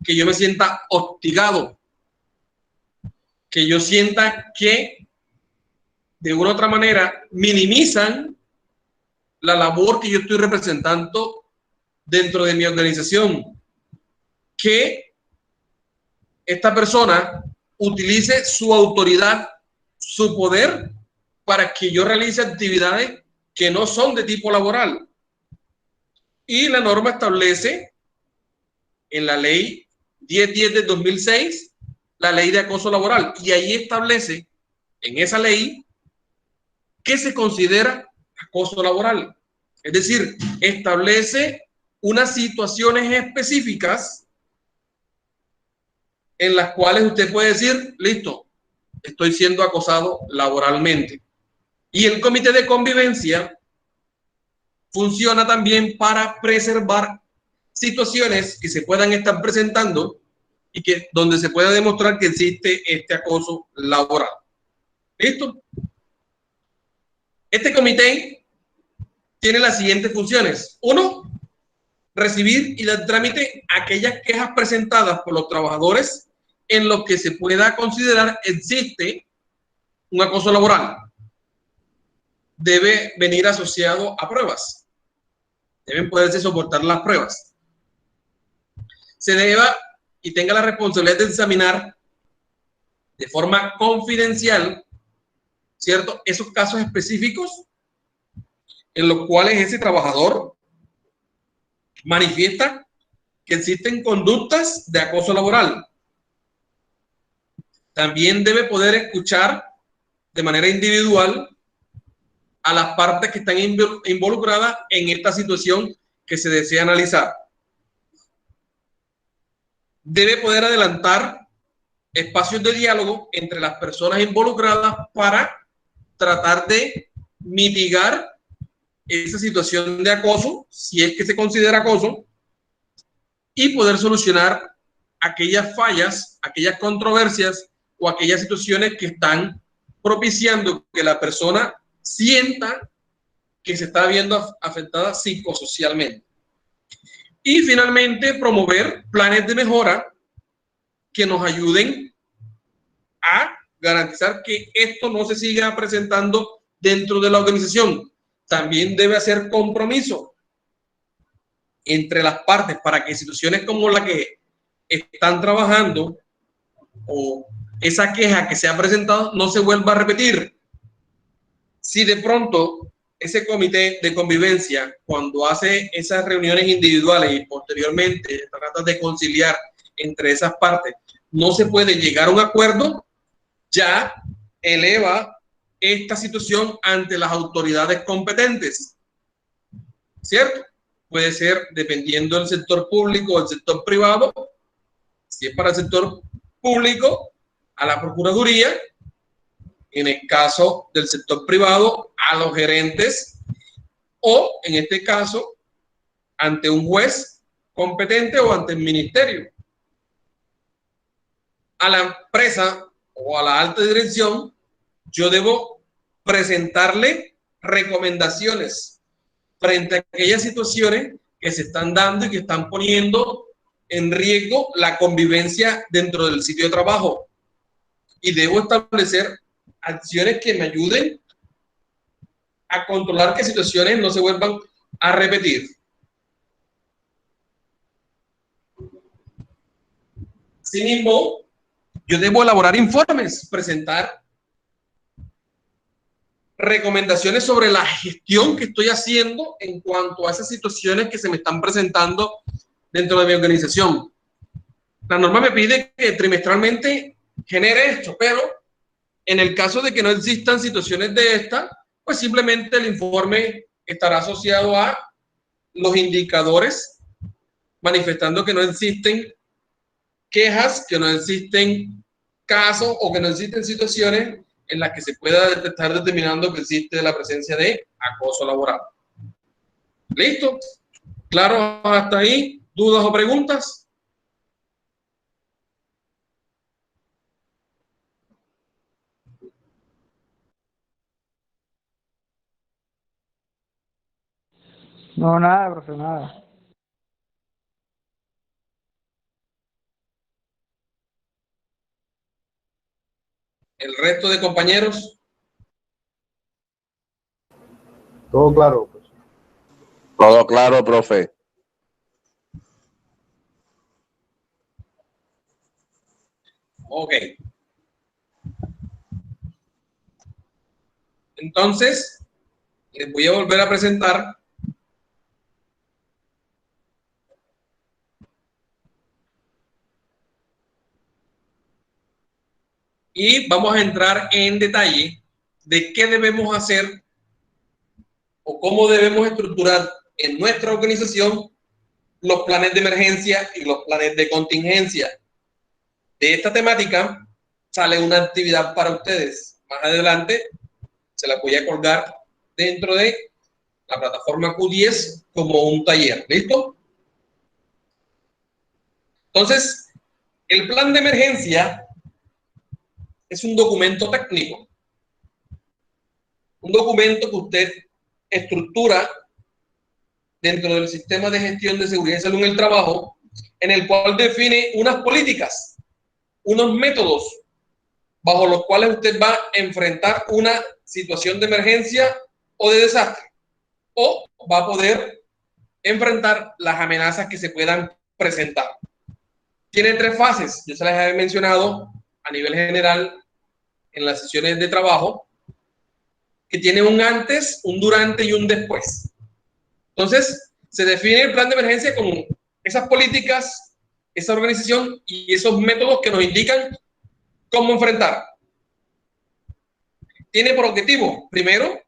que yo me sienta hostigado, que yo sienta que de una u otra manera minimizan la labor que yo estoy representando dentro de mi organización, que esta persona utilice su autoridad, su poder, para que yo realice actividades que no son de tipo laboral. Y la norma establece en la ley 1010 del 2006 la ley de acoso laboral, y ahí establece en esa ley qué se considera acoso laboral. Es decir, establece unas situaciones específicas en las cuales usted puede decir, listo, estoy siendo acosado laboralmente. Y el comité de convivencia funciona también para preservar situaciones que se puedan estar presentando y que donde se pueda demostrar que existe este acoso laboral. ¿Listo? Este comité tiene las siguientes funciones. 1, recibir y dar trámite a aquellas quejas presentadas por los trabajadores en los que se pueda considerar existe un acoso laboral. Debe venir asociado a pruebas. Deben poderse soportar las pruebas. Se deba y tenga la responsabilidad de examinar de forma confidencial, ¿cierto?, esos casos específicos en los cuales ese trabajador manifiesta que existen conductas de acoso laboral. También debe poder escuchar de manera individual a las partes que están involucradas en esta situación que se desea analizar. Debe poder adelantar espacios de diálogo entre las personas involucradas para tratar de mitigar esa situación de acoso, si es que se considera acoso, y poder solucionar aquellas fallas, aquellas controversias o aquellas situaciones que están propiciando que la persona sienta que se está viendo afectada psicosocialmente. Y finalmente, promover planes de mejora que nos ayuden a garantizar que esto no se siga presentando dentro de la organización. También debe hacer compromiso entre las partes para que instituciones como la que están trabajando o esa queja que se ha presentado no se vuelva a repetir. Si de pronto ese comité de convivencia, cuando hace esas reuniones individuales y posteriormente trata de conciliar entre esas partes, no se puede llegar a un acuerdo, ya eleva esta situación ante las autoridades competentes. ¿cierto? Puede ser dependiendo del sector público o del sector privado. Si es para el sector público, a la Procuraduría. En el caso del sector privado, a los gerentes, o en este caso, ante un juez competente o ante el ministerio. A la empresa o a la alta dirección, yo debo presentarle recomendaciones frente a aquellas situaciones que se están dando y que están poniendo en riesgo la convivencia dentro del sitio de trabajo. Y debo establecer acciones que me ayuden a controlar que situaciones no se vuelvan a repetir. Asimismo, yo debo elaborar informes, presentar recomendaciones sobre la gestión que estoy haciendo en cuanto a esas situaciones que se me están presentando dentro de mi organización. La norma me pide que trimestralmente genere esto, pero en el caso de que no existan situaciones de esta, pues simplemente el informe estará asociado a los indicadores, manifestando que no existen quejas, que no existen casos o que no existen situaciones en las que se pueda estar determinando que existe la presencia de acoso laboral. ¿Listo? ¿Claro hasta ahí? ¿Dudas o preguntas? No, nada, profe, nada. ¿El resto de compañeros? Todo claro, pues. Todo claro, profe. Ok. Entonces, les voy a volver a presentar y vamos a entrar en detalle de qué debemos hacer o cómo debemos estructurar en nuestra organización los planes de emergencia y los planes de contingencia. De esta temática sale una actividad para ustedes. Más adelante se la voy a colgar dentro de la plataforma Q10 como un taller. ¿Listo? Entonces, el plan de emergencia es un documento técnico. Un documento que usted estructura dentro del sistema de gestión de seguridad y salud en el trabajo, en el cual define unas políticas, unos métodos bajo los cuales usted va a enfrentar una situación de emergencia o de desastre, o va a poder enfrentar las amenazas que se puedan presentar. Tiene 3 fases, yo se las he mencionado a nivel general en las sesiones de trabajo, que tiene un antes, un durante y un después. Entonces, se define el plan de emergencia con esas políticas, esa organización y esos métodos que nos indican cómo enfrentar. Tiene por objetivo, primero,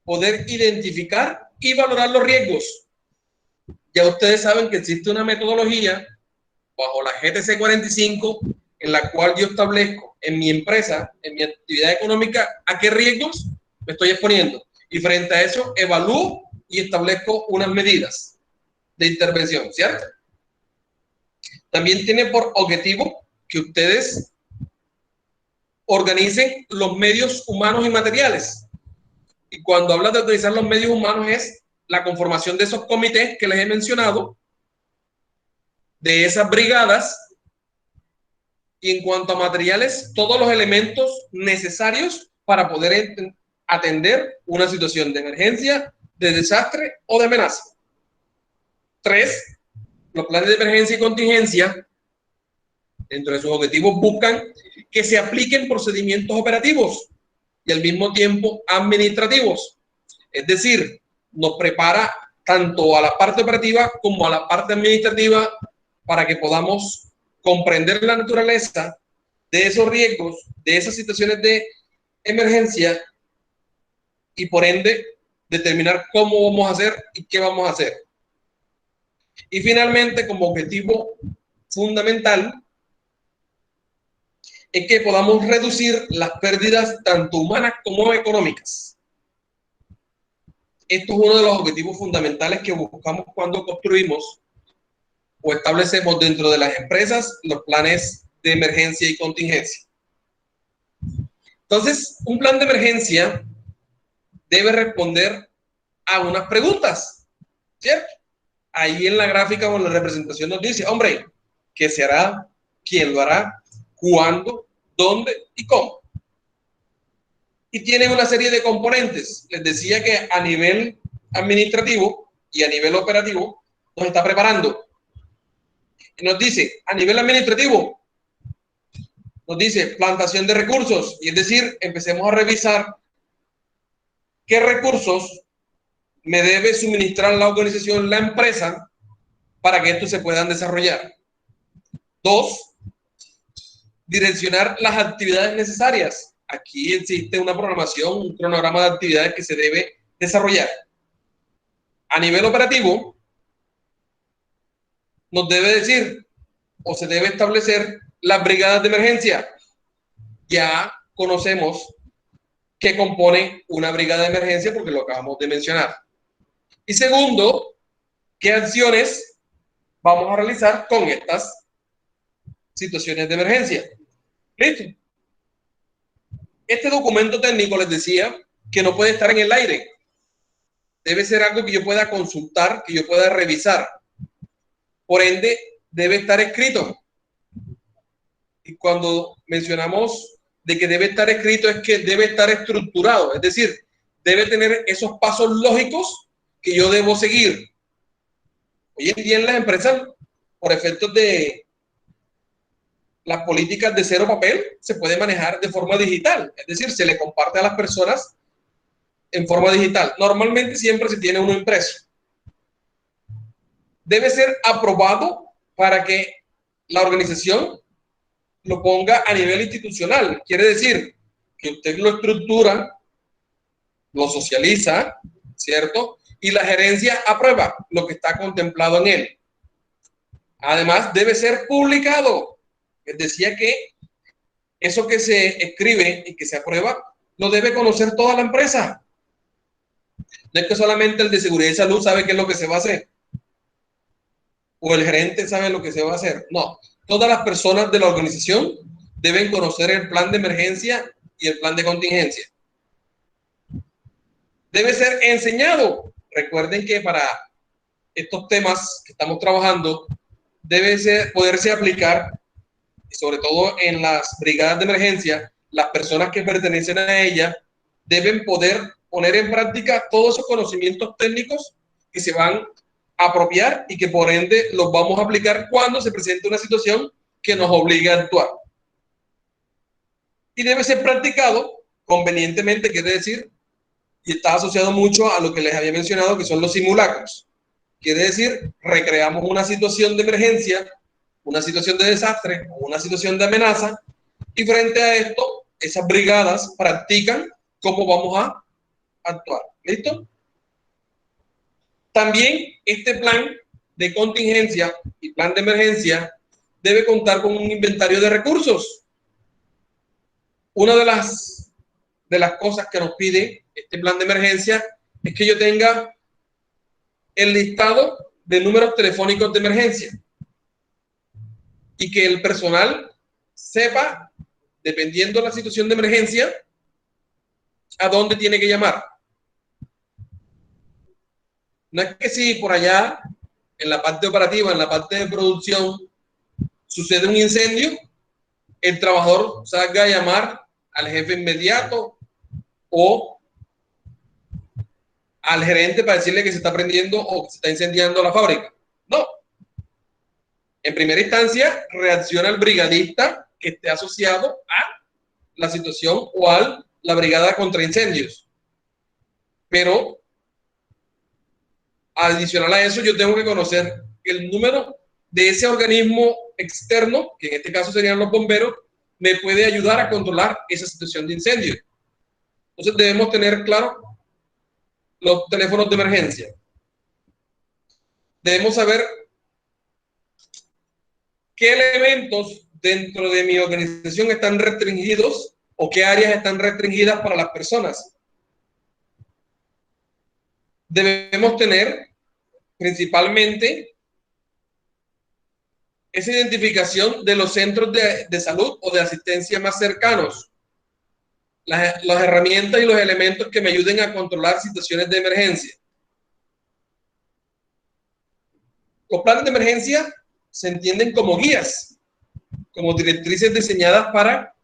poder identificar y valorar los riesgos. Ya ustedes saben que existe una metodología bajo la GTC 45 en la cual yo establezco en mi empresa, en mi actividad económica, a qué riesgos me estoy exponiendo. Y frente a eso, evalúo y establezco unas medidas de intervención, ¿cierto? También tiene por objetivo que ustedes organicen los medios humanos y materiales. Y cuando habla de organizar los medios humanos es la conformación de esos comités que les he mencionado, de esas brigadas, y en cuanto a materiales, todos los elementos necesarios para poder atender una situación de emergencia, de desastre o de amenaza. 3. Los planes de emergencia y contingencia, dentro de sus objetivos, buscan que se apliquen procedimientos operativos y al mismo tiempo administrativos. Es decir, nos prepara tanto a la parte operativa como a la parte administrativa para que podamos comprender la naturaleza de esos riesgos, de esas situaciones de emergencia y por ende determinar cómo vamos a hacer y qué vamos a hacer. Y finalmente, como objetivo fundamental, es que podamos reducir las pérdidas tanto humanas como económicas. Esto es uno de los objetivos fundamentales que buscamos cuando construimos o establecemos dentro de las empresas los planes de emergencia y contingencia. Entonces, un plan de emergencia debe responder a unas preguntas, ¿cierto? Ahí en la gráfica o en la representación nos dice, hombre, ¿qué se hará? ¿Quién lo hará? ¿Cuándo? ¿Dónde? ¿Y cómo? Y tiene una serie de componentes. Les decía que a nivel administrativo y a nivel operativo nos está preparando. Y nos dice, a nivel administrativo, nos dice plantación de recursos. Y es decir, empecemos a revisar qué recursos me debe suministrar la organización, la empresa, para que estos se puedan desarrollar. 2, direccionar las actividades necesarias. Aquí existe una programación, un cronograma de actividades que se debe desarrollar. A nivel operativo, nos debe decir o se debe establecer las brigadas de emergencia. Ya conocemos qué compone una brigada de emergencia porque lo acabamos de mencionar. Y segundo, qué acciones vamos a realizar con estas situaciones de emergencia. ¿Listo? Este documento técnico les decía que no puede estar en el aire. Debe ser algo que yo pueda consultar, que yo pueda revisar. Por ende, debe estar escrito. Y cuando mencionamos de que debe estar escrito es que debe estar estructurado. Es decir, debe tener esos pasos lógicos que yo debo seguir. Hoy en día en las empresas, por efectos de las políticas de cero papel, se puede manejar de forma digital. Es decir, se le comparte a las personas en forma digital. Normalmente siempre se tiene uno impreso. Debe ser aprobado para que la organización lo ponga a nivel institucional. Quiere decir que usted lo estructura, lo socializa, ¿cierto? Y la gerencia aprueba lo que está contemplado en él. Además, debe ser publicado. Les decía que eso que se escribe y que se aprueba, lo debe conocer toda la empresa. No es que solamente el de seguridad y salud sabe qué es lo que se va a hacer. O el gerente sabe lo que se va a hacer. No. Todas las personas de la organización deben conocer el plan de emergencia y el plan de contingencia. Debe ser enseñado. Recuerden que para estos temas que estamos trabajando, debe poderse aplicar, sobre todo en las brigadas de emergencia, las personas que pertenecen a ellas deben poder poner en práctica todos esos conocimientos técnicos que se van a apropiar y que por ende los vamos a aplicar cuando se presente una situación que nos obligue a actuar. Y debe ser practicado convenientemente, quiere decir, y está asociado mucho a lo que les había mencionado, que son los simulacros. Quiere decir, recreamos una situación de emergencia, una situación de desastre o una situación de amenaza, y frente a esto, esas brigadas practican cómo vamos a actuar. ¿Listo? También este plan de contingencia y plan de emergencia debe contar con un inventario de recursos. Una de las cosas que nos pide este plan de emergencia es que yo tenga el listado de números telefónicos de emergencia y que el personal sepa, dependiendo de la situación de emergencia, a dónde tiene que llamar. No es que si por allá, en la parte operativa, en la parte de producción, sucede un incendio, el trabajador salga a llamar al jefe inmediato o al gerente para decirle que se está prendiendo o que se está incendiando la fábrica. No. En primera instancia, reacciona el brigadista que esté asociado a la situación o a la brigada contra incendios. Pero adicional a eso, yo tengo que conocer el número de ese organismo externo, que en este caso serían los bomberos, me puede ayudar a controlar esa situación de incendio. Entonces debemos tener claro los teléfonos de emergencia. Debemos saber qué elementos dentro de mi organización están restringidos o qué áreas están restringidas para las personas. Debemos tener principalmente esa identificación de los centros de salud o de asistencia más cercanos, las herramientas y los elementos que me ayuden a controlar situaciones de emergencia. Los planes de emergencia se entienden como guías, como directrices diseñadas para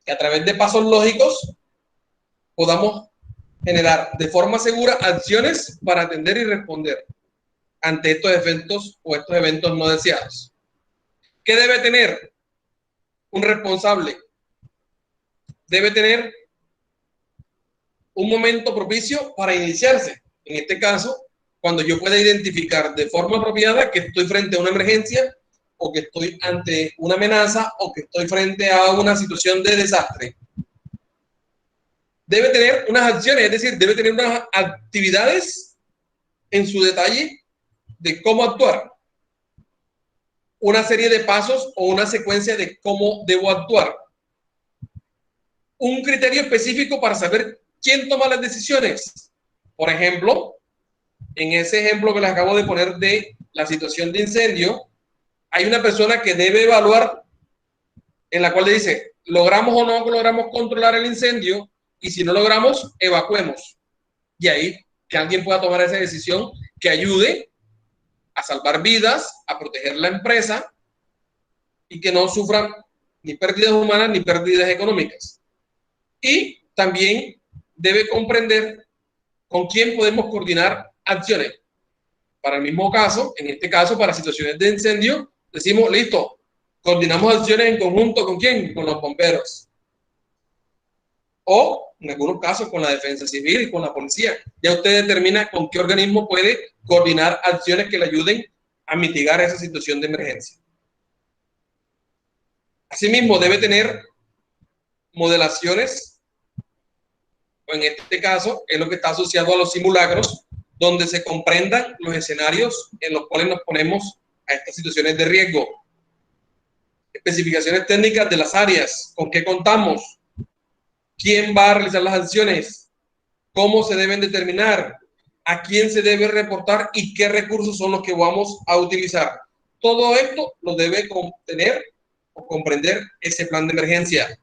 que a través de pasos lógicos podamos generar de forma segura acciones para atender y responder ante estos eventos o estos eventos no deseados. ¿Qué debe tener un responsable? Debe tener un momento propicio para iniciarse. En este caso, cuando yo pueda identificar de forma apropiada que estoy frente a una emergencia o que estoy ante una amenaza o que estoy frente a una situación de desastre. Debe tener unas acciones, es decir, debe tener unas actividades en su detalle de cómo actuar. Una serie de pasos o una secuencia de cómo debo actuar. Un criterio específico para saber quién toma las decisiones. Por ejemplo, en ese ejemplo que les acabo de poner de la situación de incendio, hay una persona que debe evaluar en la cual le dice, ¿logramos o no logramos controlar el incendio? Y si no logramos, evacuemos. Y ahí que alguien pueda tomar esa decisión que ayude a salvar vidas, a proteger la empresa y que no sufran ni pérdidas humanas ni pérdidas económicas. Y también debe comprender con quién podemos coordinar acciones. Para el mismo caso, en este caso, para situaciones de incendio, decimos, listo, coordinamos acciones en conjunto, ¿con quién? Con los bomberos. O, en algunos casos, con la defensa civil y con la policía. Ya usted determina con qué organismo puede coordinar acciones que le ayuden a mitigar esa situación de emergencia. Asimismo, debe tener modelaciones, o en este caso, es lo que está asociado a los simulacros, donde se comprendan los escenarios en los cuales nos ponemos a estas situaciones de riesgo. Especificaciones técnicas de las áreas, con qué contamos, quién va a realizar las acciones, cómo se deben determinar, a quién se debe reportar y qué recursos son los que vamos a utilizar. Todo esto lo debe contener o comprender ese plan de emergencia.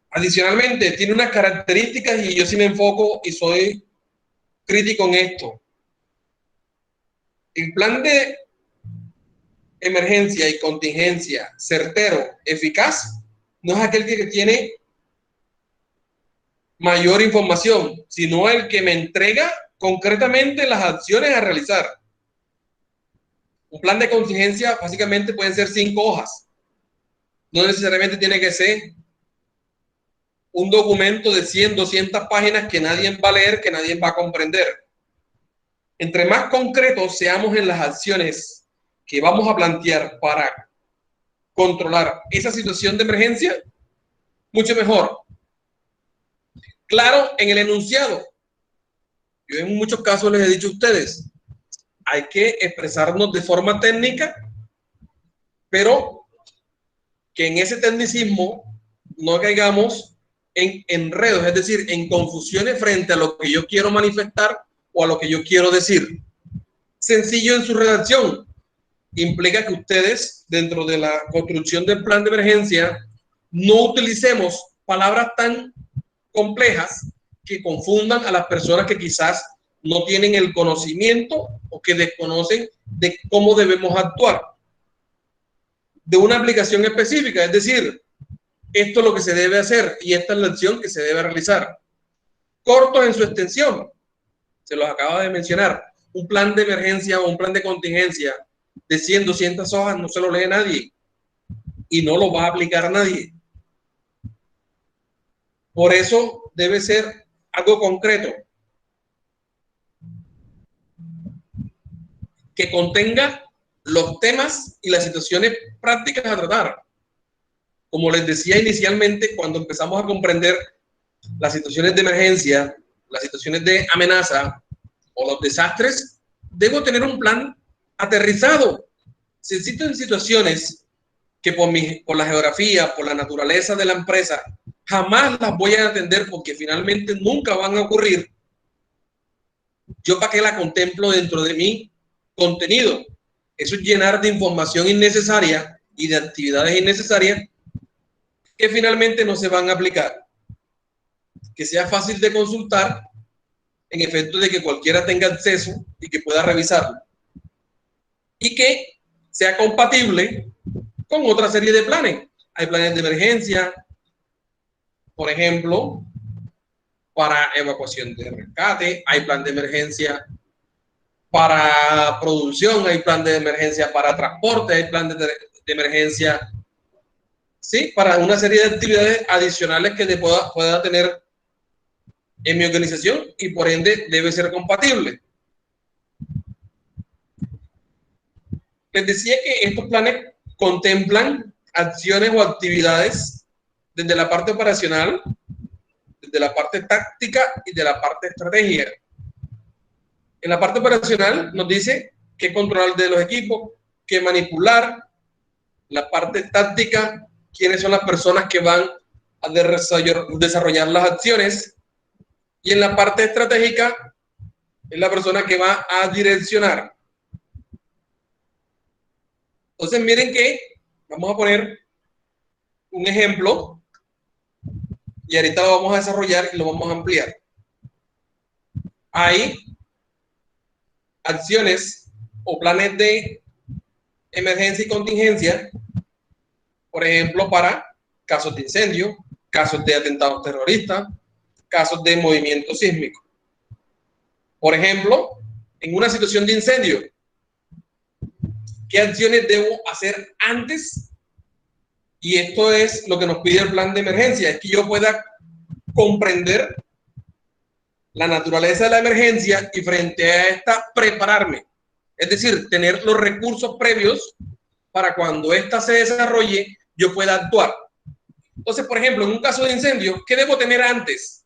Adicionalmente, tiene unas características y yo sí me enfoco y soy crítico en esto. El plan de emergencia y contingencia certero, eficaz, no es aquel que tiene mayor información, sino el que me entrega concretamente las acciones a realizar. Un plan de contingencia básicamente pueden ser 5 hojas. No necesariamente tiene que ser un documento de 100, 200 páginas que nadie va a leer, que nadie va a comprender. Entre más concretos seamos en las acciones que vamos a plantear para controlar esa situación de emergencia, mucho mejor. Claro, en el enunciado. Yo en muchos casos les he dicho a ustedes, hay que expresarnos de forma técnica, pero que en ese tecnicismo no caigamos en enredos, es decir, en confusiones frente a lo que yo quiero manifestar o a lo que yo quiero decir. Sencillo en su redacción. Implica que ustedes, dentro de la construcción del plan de emergencia, no utilicemos palabras tan complejas que confundan a las personas que quizás no tienen el conocimiento o que desconocen de cómo debemos actuar. De una aplicación específica, es decir, esto es lo que se debe hacer y esta es la acción que se debe realizar. Cortos en su extensión, se los acabo de mencionar. Un plan de emergencia o un plan de contingencia de 100, 200 hojas no se lo lee nadie y no lo va a aplicar nadie. Por eso debe ser algo concreto, que contenga los temas y las situaciones prácticas a tratar. Como les decía inicialmente, cuando empezamos a comprender las situaciones de emergencia, las situaciones de amenaza o los desastres, debo tener un plan aterrizado. Si existen situaciones que por la geografía, por la naturaleza de la empresa, jamás las voy a atender porque finalmente nunca van a ocurrir, ¿yo para qué la contemplo dentro de mi contenido? Eso es llenar de información innecesaria y de actividades innecesarias que finalmente no se van a aplicar. Que sea fácil de consultar, en efecto de que cualquiera tenga acceso y que pueda revisarlo. Y que sea compatible con otra serie de planes. Hay planes de emergencia, por ejemplo, para evacuación de rescate, hay plan de emergencia para producción, hay plan de emergencia para transporte, hay plan de emergencia, sí, para una serie de actividades adicionales que pueda tener en mi organización y por ende debe ser compatible. Les decía que estos planes contemplan acciones o actividades desde la parte operacional, desde la parte táctica y de la parte estratégica. En la parte operacional nos dice qué controlar de los equipos, qué manipular. La parte táctica, quiénes son las personas que van a desarrollar las acciones. Y en la parte estratégica, es la persona que va a direccionar. Entonces, miren que vamos a poner un ejemplo y ahorita lo vamos a desarrollar y lo vamos a ampliar. Hay acciones o planes de emergencia y contingencia, por ejemplo, para casos de incendio, casos de atentados terroristas, casos de movimiento sísmico. Por ejemplo, en una situación de incendio, ¿qué acciones debo hacer antes? Y esto es lo que nos pide el plan de emergencia, es que yo pueda comprender la naturaleza de la emergencia y frente a esta prepararme. Es decir, tener los recursos previos para cuando ésta se desarrolle, yo pueda actuar. Entonces, por ejemplo, en un caso de incendio, ¿qué debo tener antes?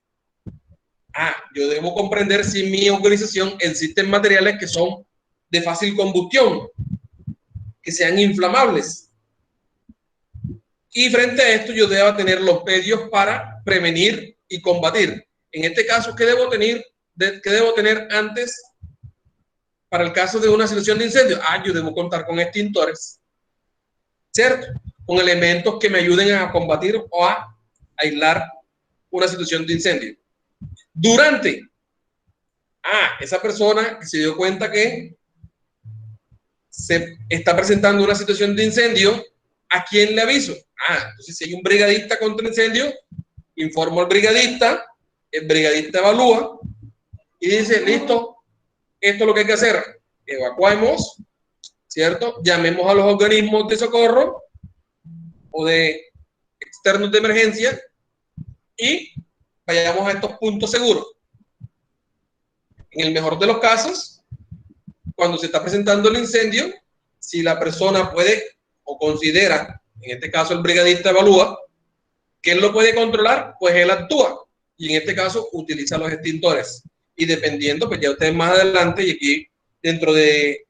Yo debo comprender si en mi organización existen materiales que son de fácil combustión, que sean inflamables. Y frente a esto, yo debo tener los medios para prevenir y combatir. En este caso, ¿qué debo tener antes para el caso de una situación de incendio? Yo debo contar con extintores, ¿cierto? Con elementos que me ayuden a combatir o a aislar una situación de incendio. Durante, esa persona que se dio cuenta que se está presentando una situación de incendio, ¿a quién le aviso? Entonces si hay un brigadista contra incendio, informo al brigadista, el brigadista evalúa y dice, listo, esto es lo que hay que hacer, evacuemos, ¿cierto? Llamemos a los organismos de socorro o de externos de emergencia y vayamos a estos puntos seguros. En el mejor de los casos, cuando se está presentando el incendio, si la persona puede o considera, en este caso el brigadista evalúa, que él lo puede controlar, pues él actúa. Y en este caso utiliza los extintores. Y dependiendo, pues ya ustedes más adelante, y aquí dentro de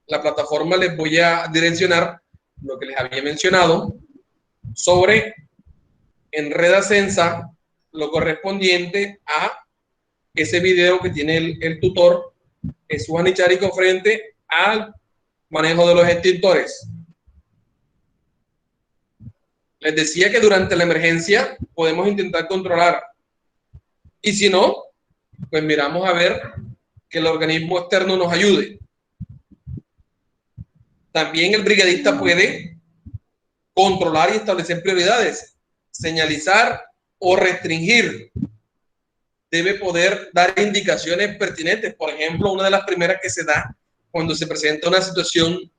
la plataforma les voy a direccionar lo que les había mencionado sobre en Red Ascensa, lo correspondiente a ese video que tiene el tutor, es Juan Icharico frente al manejo de los extintores. Les decía que durante la emergencia podemos intentar controlar. Y si no, pues miramos a ver que el organismo externo nos ayude. También el brigadista puede controlar y establecer prioridades, señalizar o restringir. Debe poder dar indicaciones pertinentes. Por ejemplo, una de las primeras que se da cuando se presenta una situación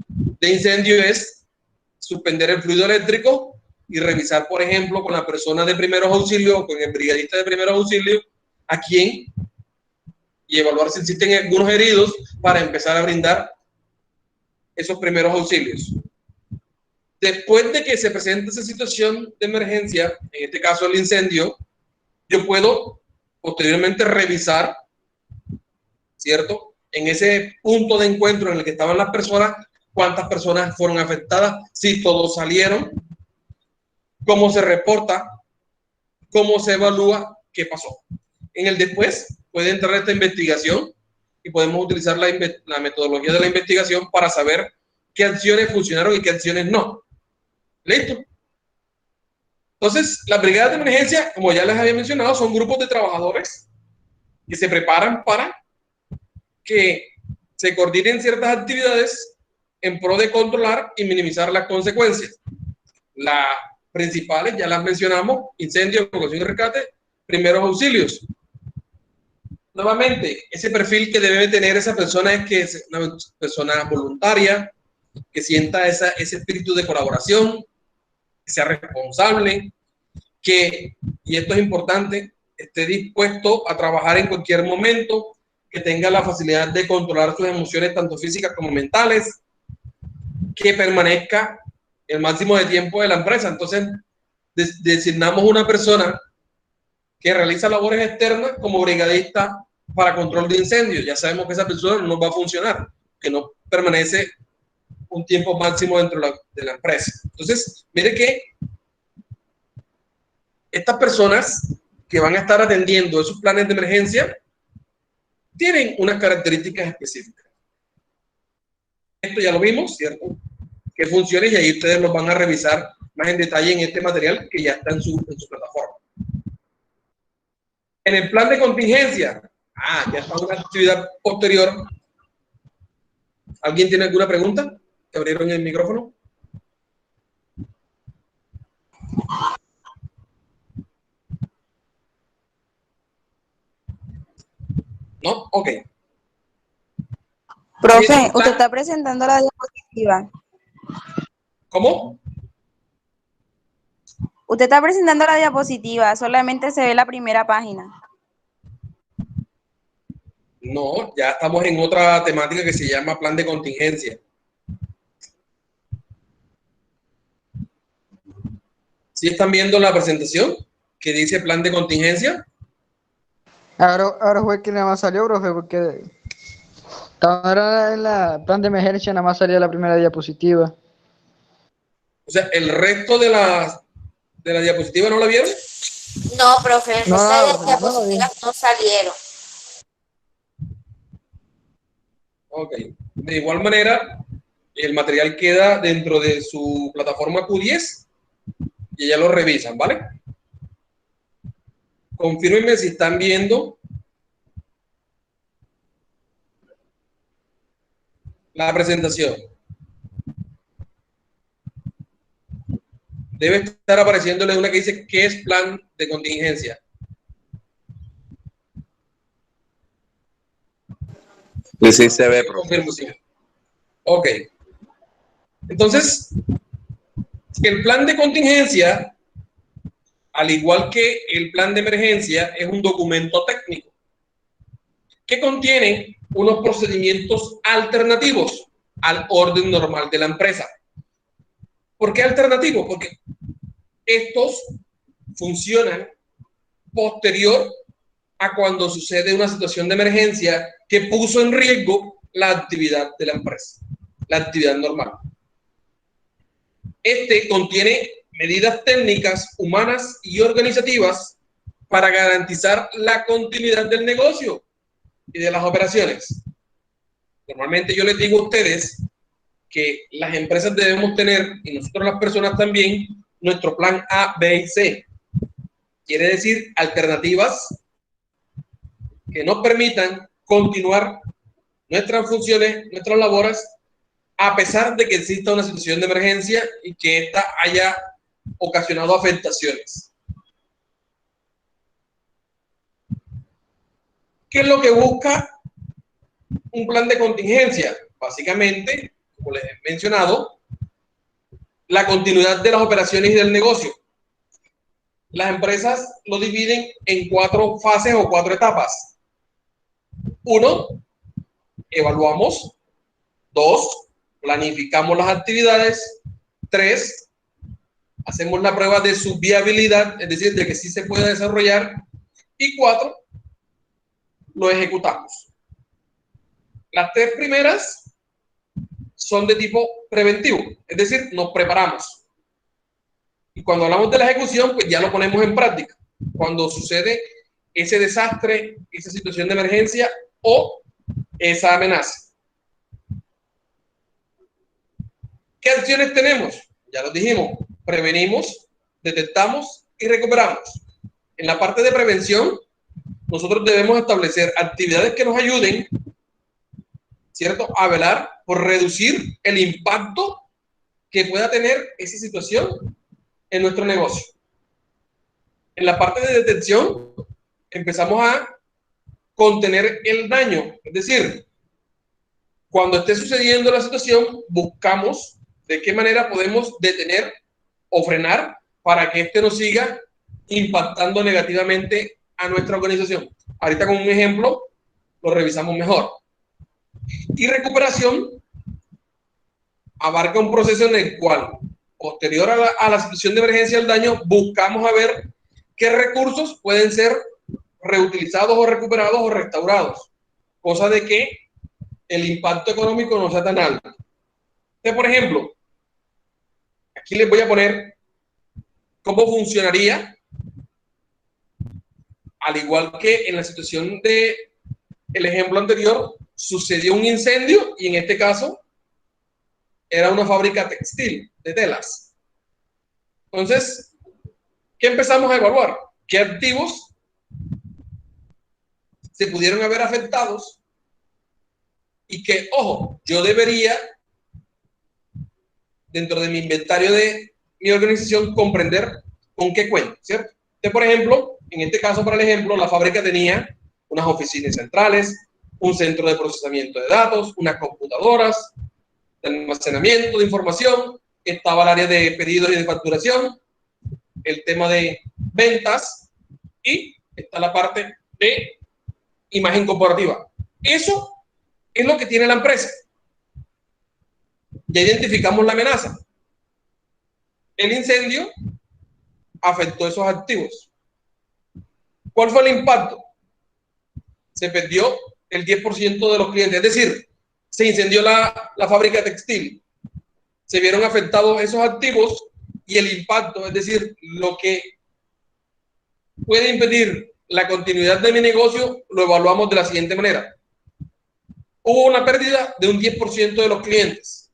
de incendio es suspender el fluido eléctrico y revisar, por ejemplo, con la persona de primeros auxilios, con el brigadista de primeros auxilios, a quién, y evaluar si existen algunos heridos para empezar a brindar esos primeros auxilios. Después de que se presente esa situación de emergencia, en este caso el incendio, yo puedo posteriormente revisar, ¿cierto? En ese punto de encuentro en el que estaban las personas, cuántas personas fueron afectadas, si todos salieron, cómo se reporta, cómo se evalúa, qué pasó. En el después puede entrar esta investigación y podemos utilizar la metodología de la investigación para saber qué acciones funcionaron y qué acciones no. ¿Listo? Entonces, las brigadas de emergencia, como ya les había mencionado, son grupos de trabajadores que se preparan para que se coordinen ciertas actividades en pro de controlar y minimizar las consecuencias. Las principales, ya las mencionamos: incendio, evacuación y rescate, primeros auxilios. Nuevamente, ese perfil que debe tener esa persona es que es una persona voluntaria, que sienta ese espíritu de colaboración, que sea responsable, que, y esto es importante, esté dispuesto a trabajar en cualquier momento, que tenga la facilidad de controlar sus emociones, tanto físicas como mentales, que permanezca el máximo de tiempo de la empresa. Entonces, designamos una persona que realiza labores externas como brigadista para control de incendios. Ya sabemos que esa persona no va a funcionar, que no permanece un tiempo máximo dentro de la empresa. Entonces, mire que estas personas que van a estar atendiendo esos planes de emergencia tienen unas características específicas. Esto ya lo vimos, ¿cierto? Qué funciones, y ahí ustedes los van a revisar más en detalle en este material que ya está en su plataforma. En el plan de contingencia, ya está una actividad posterior. ¿Alguien tiene alguna pregunta? ¿Te abrieron el micrófono? ¿No? Ok. Profe, usted está presentando la diapositiva. ¿Cómo? Usted está presentando la diapositiva, solamente se ve la primera página. No, ya estamos en otra temática que se llama plan de contingencia. ¿Sí están viendo la presentación que dice plan de contingencia? Ahora fue que nada más salió, profe, porque ahora en la plan de emergencia nada más salía la primera diapositiva. O sea, ¿el resto de la diapositiva no la vieron? No, profe, el No, resto de no, diapositivas no salieron. Ok. De igual manera, el material queda dentro de su plataforma Q10 y ya lo revisan, ¿vale? Confírmenme si están viendo la presentación. Debe estar apareciéndole una que dice ¿qué es plan de contingencia? Sí, sí se ve, profe. Confirmo, sí. Ok. Entonces, el plan de contingencia, al igual que el plan de emergencia, es un documento técnico que contiene unos procedimientos alternativos al orden normal de la empresa. ¿Por qué alternativos? Porque estos funcionan posterior a cuando sucede una situación de emergencia que puso en riesgo la actividad de la empresa, la actividad normal. Este contiene medidas técnicas, humanas y organizativas para garantizar la continuidad del negocio y de las operaciones. Normalmente yo les digo a ustedes que las empresas debemos tener, y nosotros las personas también, nuestro plan A, B y C. Quiere decir alternativas que nos permitan continuar nuestras funciones, nuestras labores, a pesar de que exista una situación de emergencia y que ésta haya ocasionado afectaciones. ¿Qué es lo que busca un plan de contingencia? Básicamente, como les he mencionado, la continuidad de las operaciones y del negocio. Las empresas lo dividen en 4 fases o 4 etapas. 1, evaluamos. 2, planificamos las actividades. 3, hacemos la prueba de su viabilidad, es decir, de que sí se puede desarrollar. y 4 lo ejecutamos. Las 3 primeras son de tipo preventivo, es decir, nos preparamos. Y cuando hablamos de la ejecución, pues ya lo ponemos en práctica. Cuando sucede ese desastre, esa situación de emergencia o esa amenaza. ¿Qué acciones tenemos? Ya lo dijimos, prevenimos, detectamos y recuperamos. En la parte de prevención, nosotros debemos establecer actividades que nos ayuden, ¿cierto?, a velar por reducir el impacto que pueda tener esa situación en nuestro negocio. En la parte de detección, empezamos a contener el daño, es decir, cuando esté sucediendo la situación, buscamos de qué manera podemos detener o frenar para que este no siga impactando negativamente a nuestra organización. Ahorita con un ejemplo lo revisamos mejor. Y recuperación abarca un proceso en el cual, posterior a la situación de emergencia del daño, buscamos a ver qué recursos pueden ser reutilizados o recuperados o restaurados, cosa de que el impacto económico no sea tan alto. Entonces, por ejemplo, aquí les voy a poner cómo funcionaría, al igual que en la situación de el ejemplo anterior, sucedió un incendio y en este caso era una fábrica textil de telas. Entonces, ¿qué empezamos a evaluar? ¿Qué activos se pudieron haber afectados? Y que, ojo, yo debería, dentro de mi inventario de mi organización, comprender con qué cuento, ¿cierto? Entonces, por ejemplo, en este caso, para el ejemplo, la fábrica tenía unas oficinas centrales, un centro de procesamiento de datos, unas computadoras, de almacenamiento de información, estaba el área de pedidos y de facturación, el tema de ventas y está la parte de imagen corporativa. Eso es lo que tiene la empresa. Ya identificamos la amenaza. El incendio afectó esos activos. ¿Cuál fue el impacto? Se perdió el 10% de los clientes, es decir, se incendió la fábrica textil, se vieron afectados esos activos y el impacto, es decir, lo que puede impedir la continuidad de mi negocio, lo evaluamos de la siguiente manera. Hubo una pérdida de un 10% de los clientes.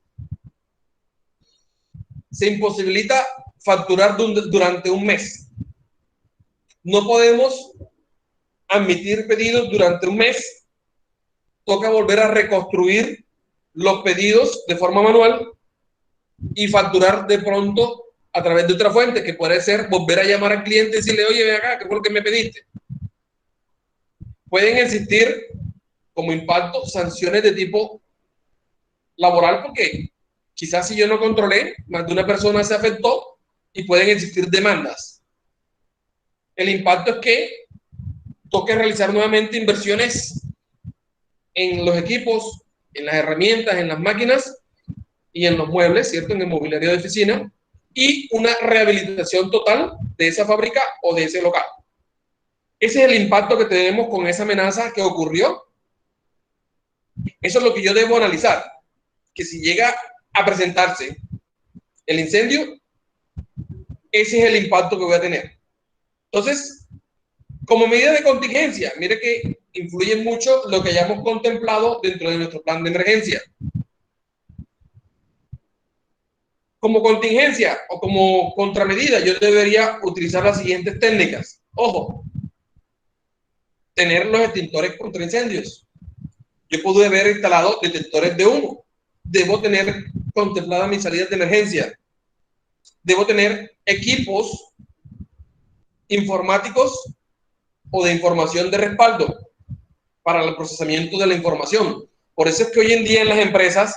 Se imposibilita facturar durante un mes. No podemos admitir pedidos durante un mes. Toca volver a reconstruir los pedidos de forma manual y facturar de pronto a través de otra fuente, que puede ser volver a llamar al cliente y decirle, oye, ven acá, ¿qué fue lo que me pediste? Pueden existir como impacto sanciones de tipo laboral, porque quizás si yo no controlé, más de una persona se afectó y pueden existir demandas. El impacto es que toque realizar nuevamente inversiones en los equipos, en las herramientas, en las máquinas y en los muebles, ¿cierto? En el mobiliario de oficina y una rehabilitación total de esa fábrica o de ese local. Ese es el impacto que tenemos con esa amenaza que ocurrió. Eso es lo que yo debo analizar, que si llega a presentarse el incendio, ese es el impacto que voy a tener. Entonces, como medida de contingencia, mire que influye mucho lo que hayamos contemplado dentro de nuestro plan de emergencia. Como contingencia o como contramedida, yo debería utilizar las siguientes técnicas. Ojo, tener los extintores contra incendios. Yo pude haber instalado detectores de humo. Debo tener contempladas mis salidas de emergencia. Debo tener equipos informáticos o de información de respaldo para el procesamiento de la información. Por eso es que hoy en día en las empresas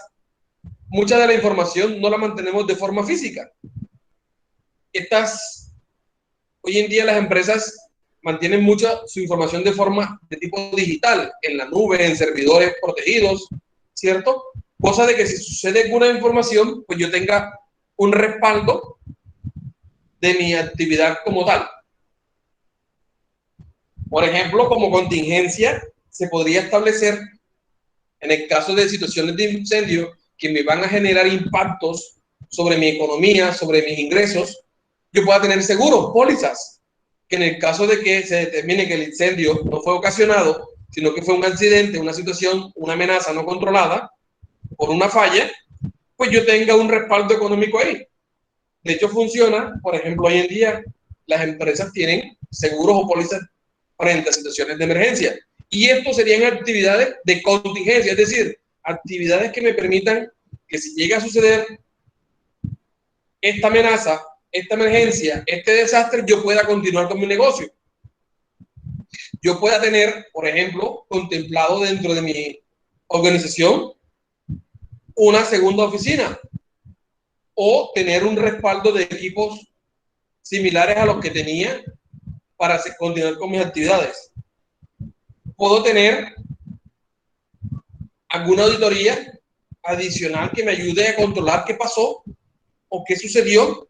mucha de la información no la mantenemos de forma física. Hoy en día las empresas mantienen mucha su información de forma de tipo digital, en la nube, en servidores protegidos, ¿cierto? Cosa de que si sucede alguna información, pues yo tenga un respaldo de mi actividad como tal. Por ejemplo, como contingencia, se podría establecer, en el caso de situaciones de incendio que me van a generar impactos sobre mi economía, sobre mis ingresos, yo pueda tener seguros, pólizas, que en el caso de que se determine que el incendio no fue ocasionado, sino que fue un accidente, una situación, una amenaza no controlada por una falla, pues yo tenga un respaldo económico ahí. De hecho, funciona, por ejemplo, hoy en día las empresas tienen seguros o pólizas frente a situaciones de emergencia. Y esto serían actividades de contingencia, es decir, actividades que me permitan que si llega a suceder esta amenaza, esta emergencia, este desastre, yo pueda continuar con mi negocio. Yo pueda tener, por ejemplo, contemplado dentro de mi organización una segunda oficina o tener un respaldo de equipos similares a los que tenía para continuar con mis actividades. Puedo tener alguna auditoría adicional que me ayude a controlar qué pasó o qué sucedió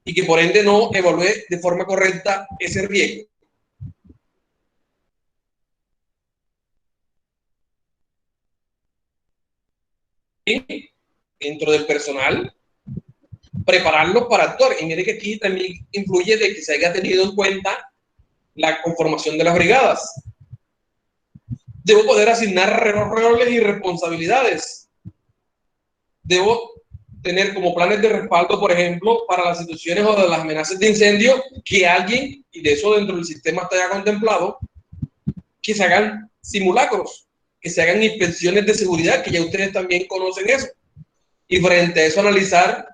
y que por ende no evalúe de forma correcta ese riesgo. Y dentro del personal, prepararlos para actuar. Y mire que aquí también influye de que se haya tenido en cuenta la conformación de las brigadas. Debo poder asignar roles y responsabilidades. Debo tener como planes de respaldo, por ejemplo, para las situaciones o de las amenazas de incendio, que alguien, y de eso dentro del sistema está ya contemplado, que se hagan simulacros, que se hagan inspecciones de seguridad, que ya ustedes también conocen eso. Y frente a eso analizar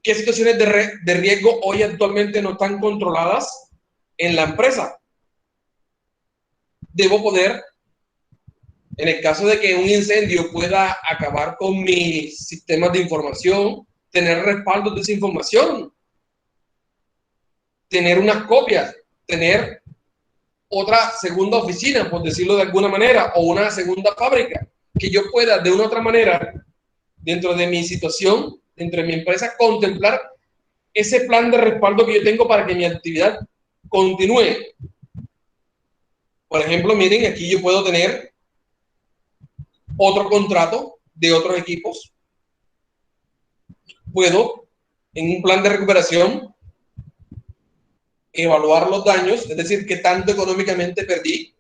qué situaciones de riesgo hoy actualmente no están controladas en la empresa. Debo poder, en el caso de que un incendio pueda acabar con mis sistemas de información, tener respaldo de esa información, tener unas copias, tener otra segunda oficina, por decirlo de alguna manera, o una segunda fábrica, que yo pueda de una u otra manera, dentro de mi situación, dentro de mi empresa, contemplar ese plan de respaldo que yo tengo para que mi actividad continúe. Por ejemplo, miren, aquí yo puedo tener otro contrato de otros equipos. Puedo, en un plan de recuperación, evaluar los daños, es decir, qué tanto económicamente perdí.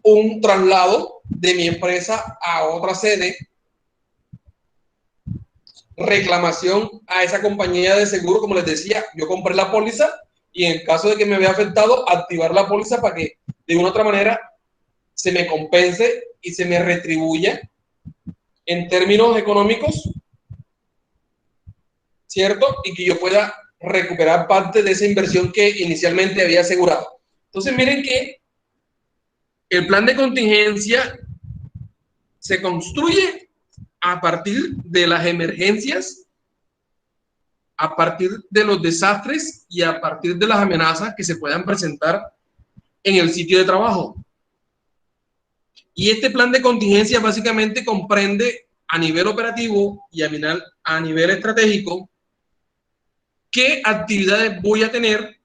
Un traslado de mi empresa a otra sede. Reclamación a esa compañía de seguro, como les decía, yo compré la póliza y en caso de que me vea afectado, activar la póliza para que de una u otra manera se me compense y se me retribuya en términos económicos, ¿cierto? Y que yo pueda recuperar parte de esa inversión que inicialmente había asegurado. Entonces, miren que el plan de contingencia se construye a partir de las emergencias, a partir de los desastres y a partir de las amenazas que se puedan presentar en el sitio de trabajo. Y este plan de contingencia básicamente comprende a nivel operativo y a nivel estratégico qué actividades voy a tener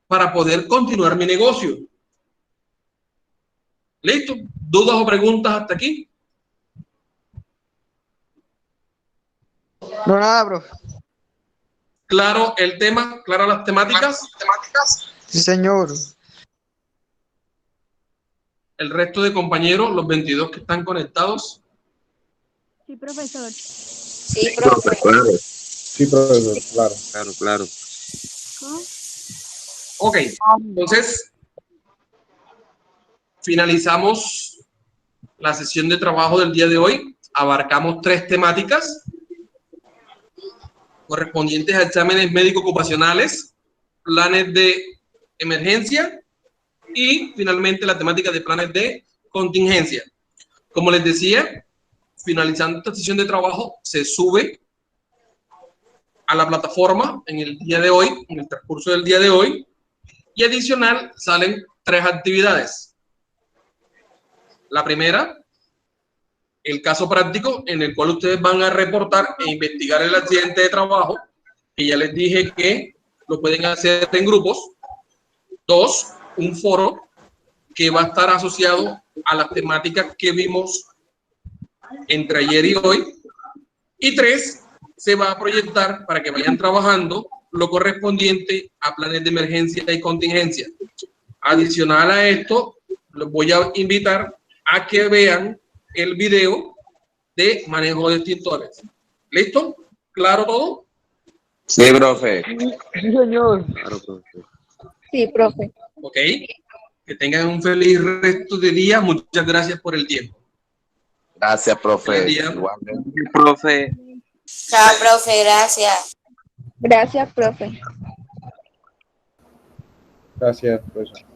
para poder continuar mi negocio. ¿Listo? ¿Dudas o preguntas hasta aquí? No, nada, profe. ¿Claro el tema? ¿Claro las temáticas? Sí, señor. El resto de compañeros, los 22 que están conectados. Sí, profesor. Sí, profe. Claro, Sí, profesor, claro. claro, claro. Ok, entonces finalizamos la sesión de trabajo del día de hoy. Abarcamos 3 temáticas correspondientes a exámenes médico-ocupacionales, planes de emergencia y finalmente la temática de planes de contingencia. Como les decía, finalizando esta sesión de trabajo, se sube a la plataforma en el día de hoy, en el transcurso del día de hoy, y adicional salen 3 actividades. La primera, el caso práctico en el cual ustedes van a reportar e investigar el accidente de trabajo, que ya les dije que lo pueden hacer en grupos. 2, un foro que va a estar asociado a las temáticas que vimos entre ayer y hoy. Y 3, se va a proyectar para que vayan trabajando lo correspondiente a planes de emergencia y contingencia. Adicional a esto, los voy a invitar a que vean el video de manejo de extintores. ¿Listo? ¿Claro todo? Sí, profe. Sí, señor. Claro, profe. Sí, profe. Ok. Que tengan un feliz resto de día. Muchas gracias por el tiempo. Gracias, profe. Buen día. Igualmente. Profe. Chao, profe, gracias. Gracias, profe. Gracias, profesor.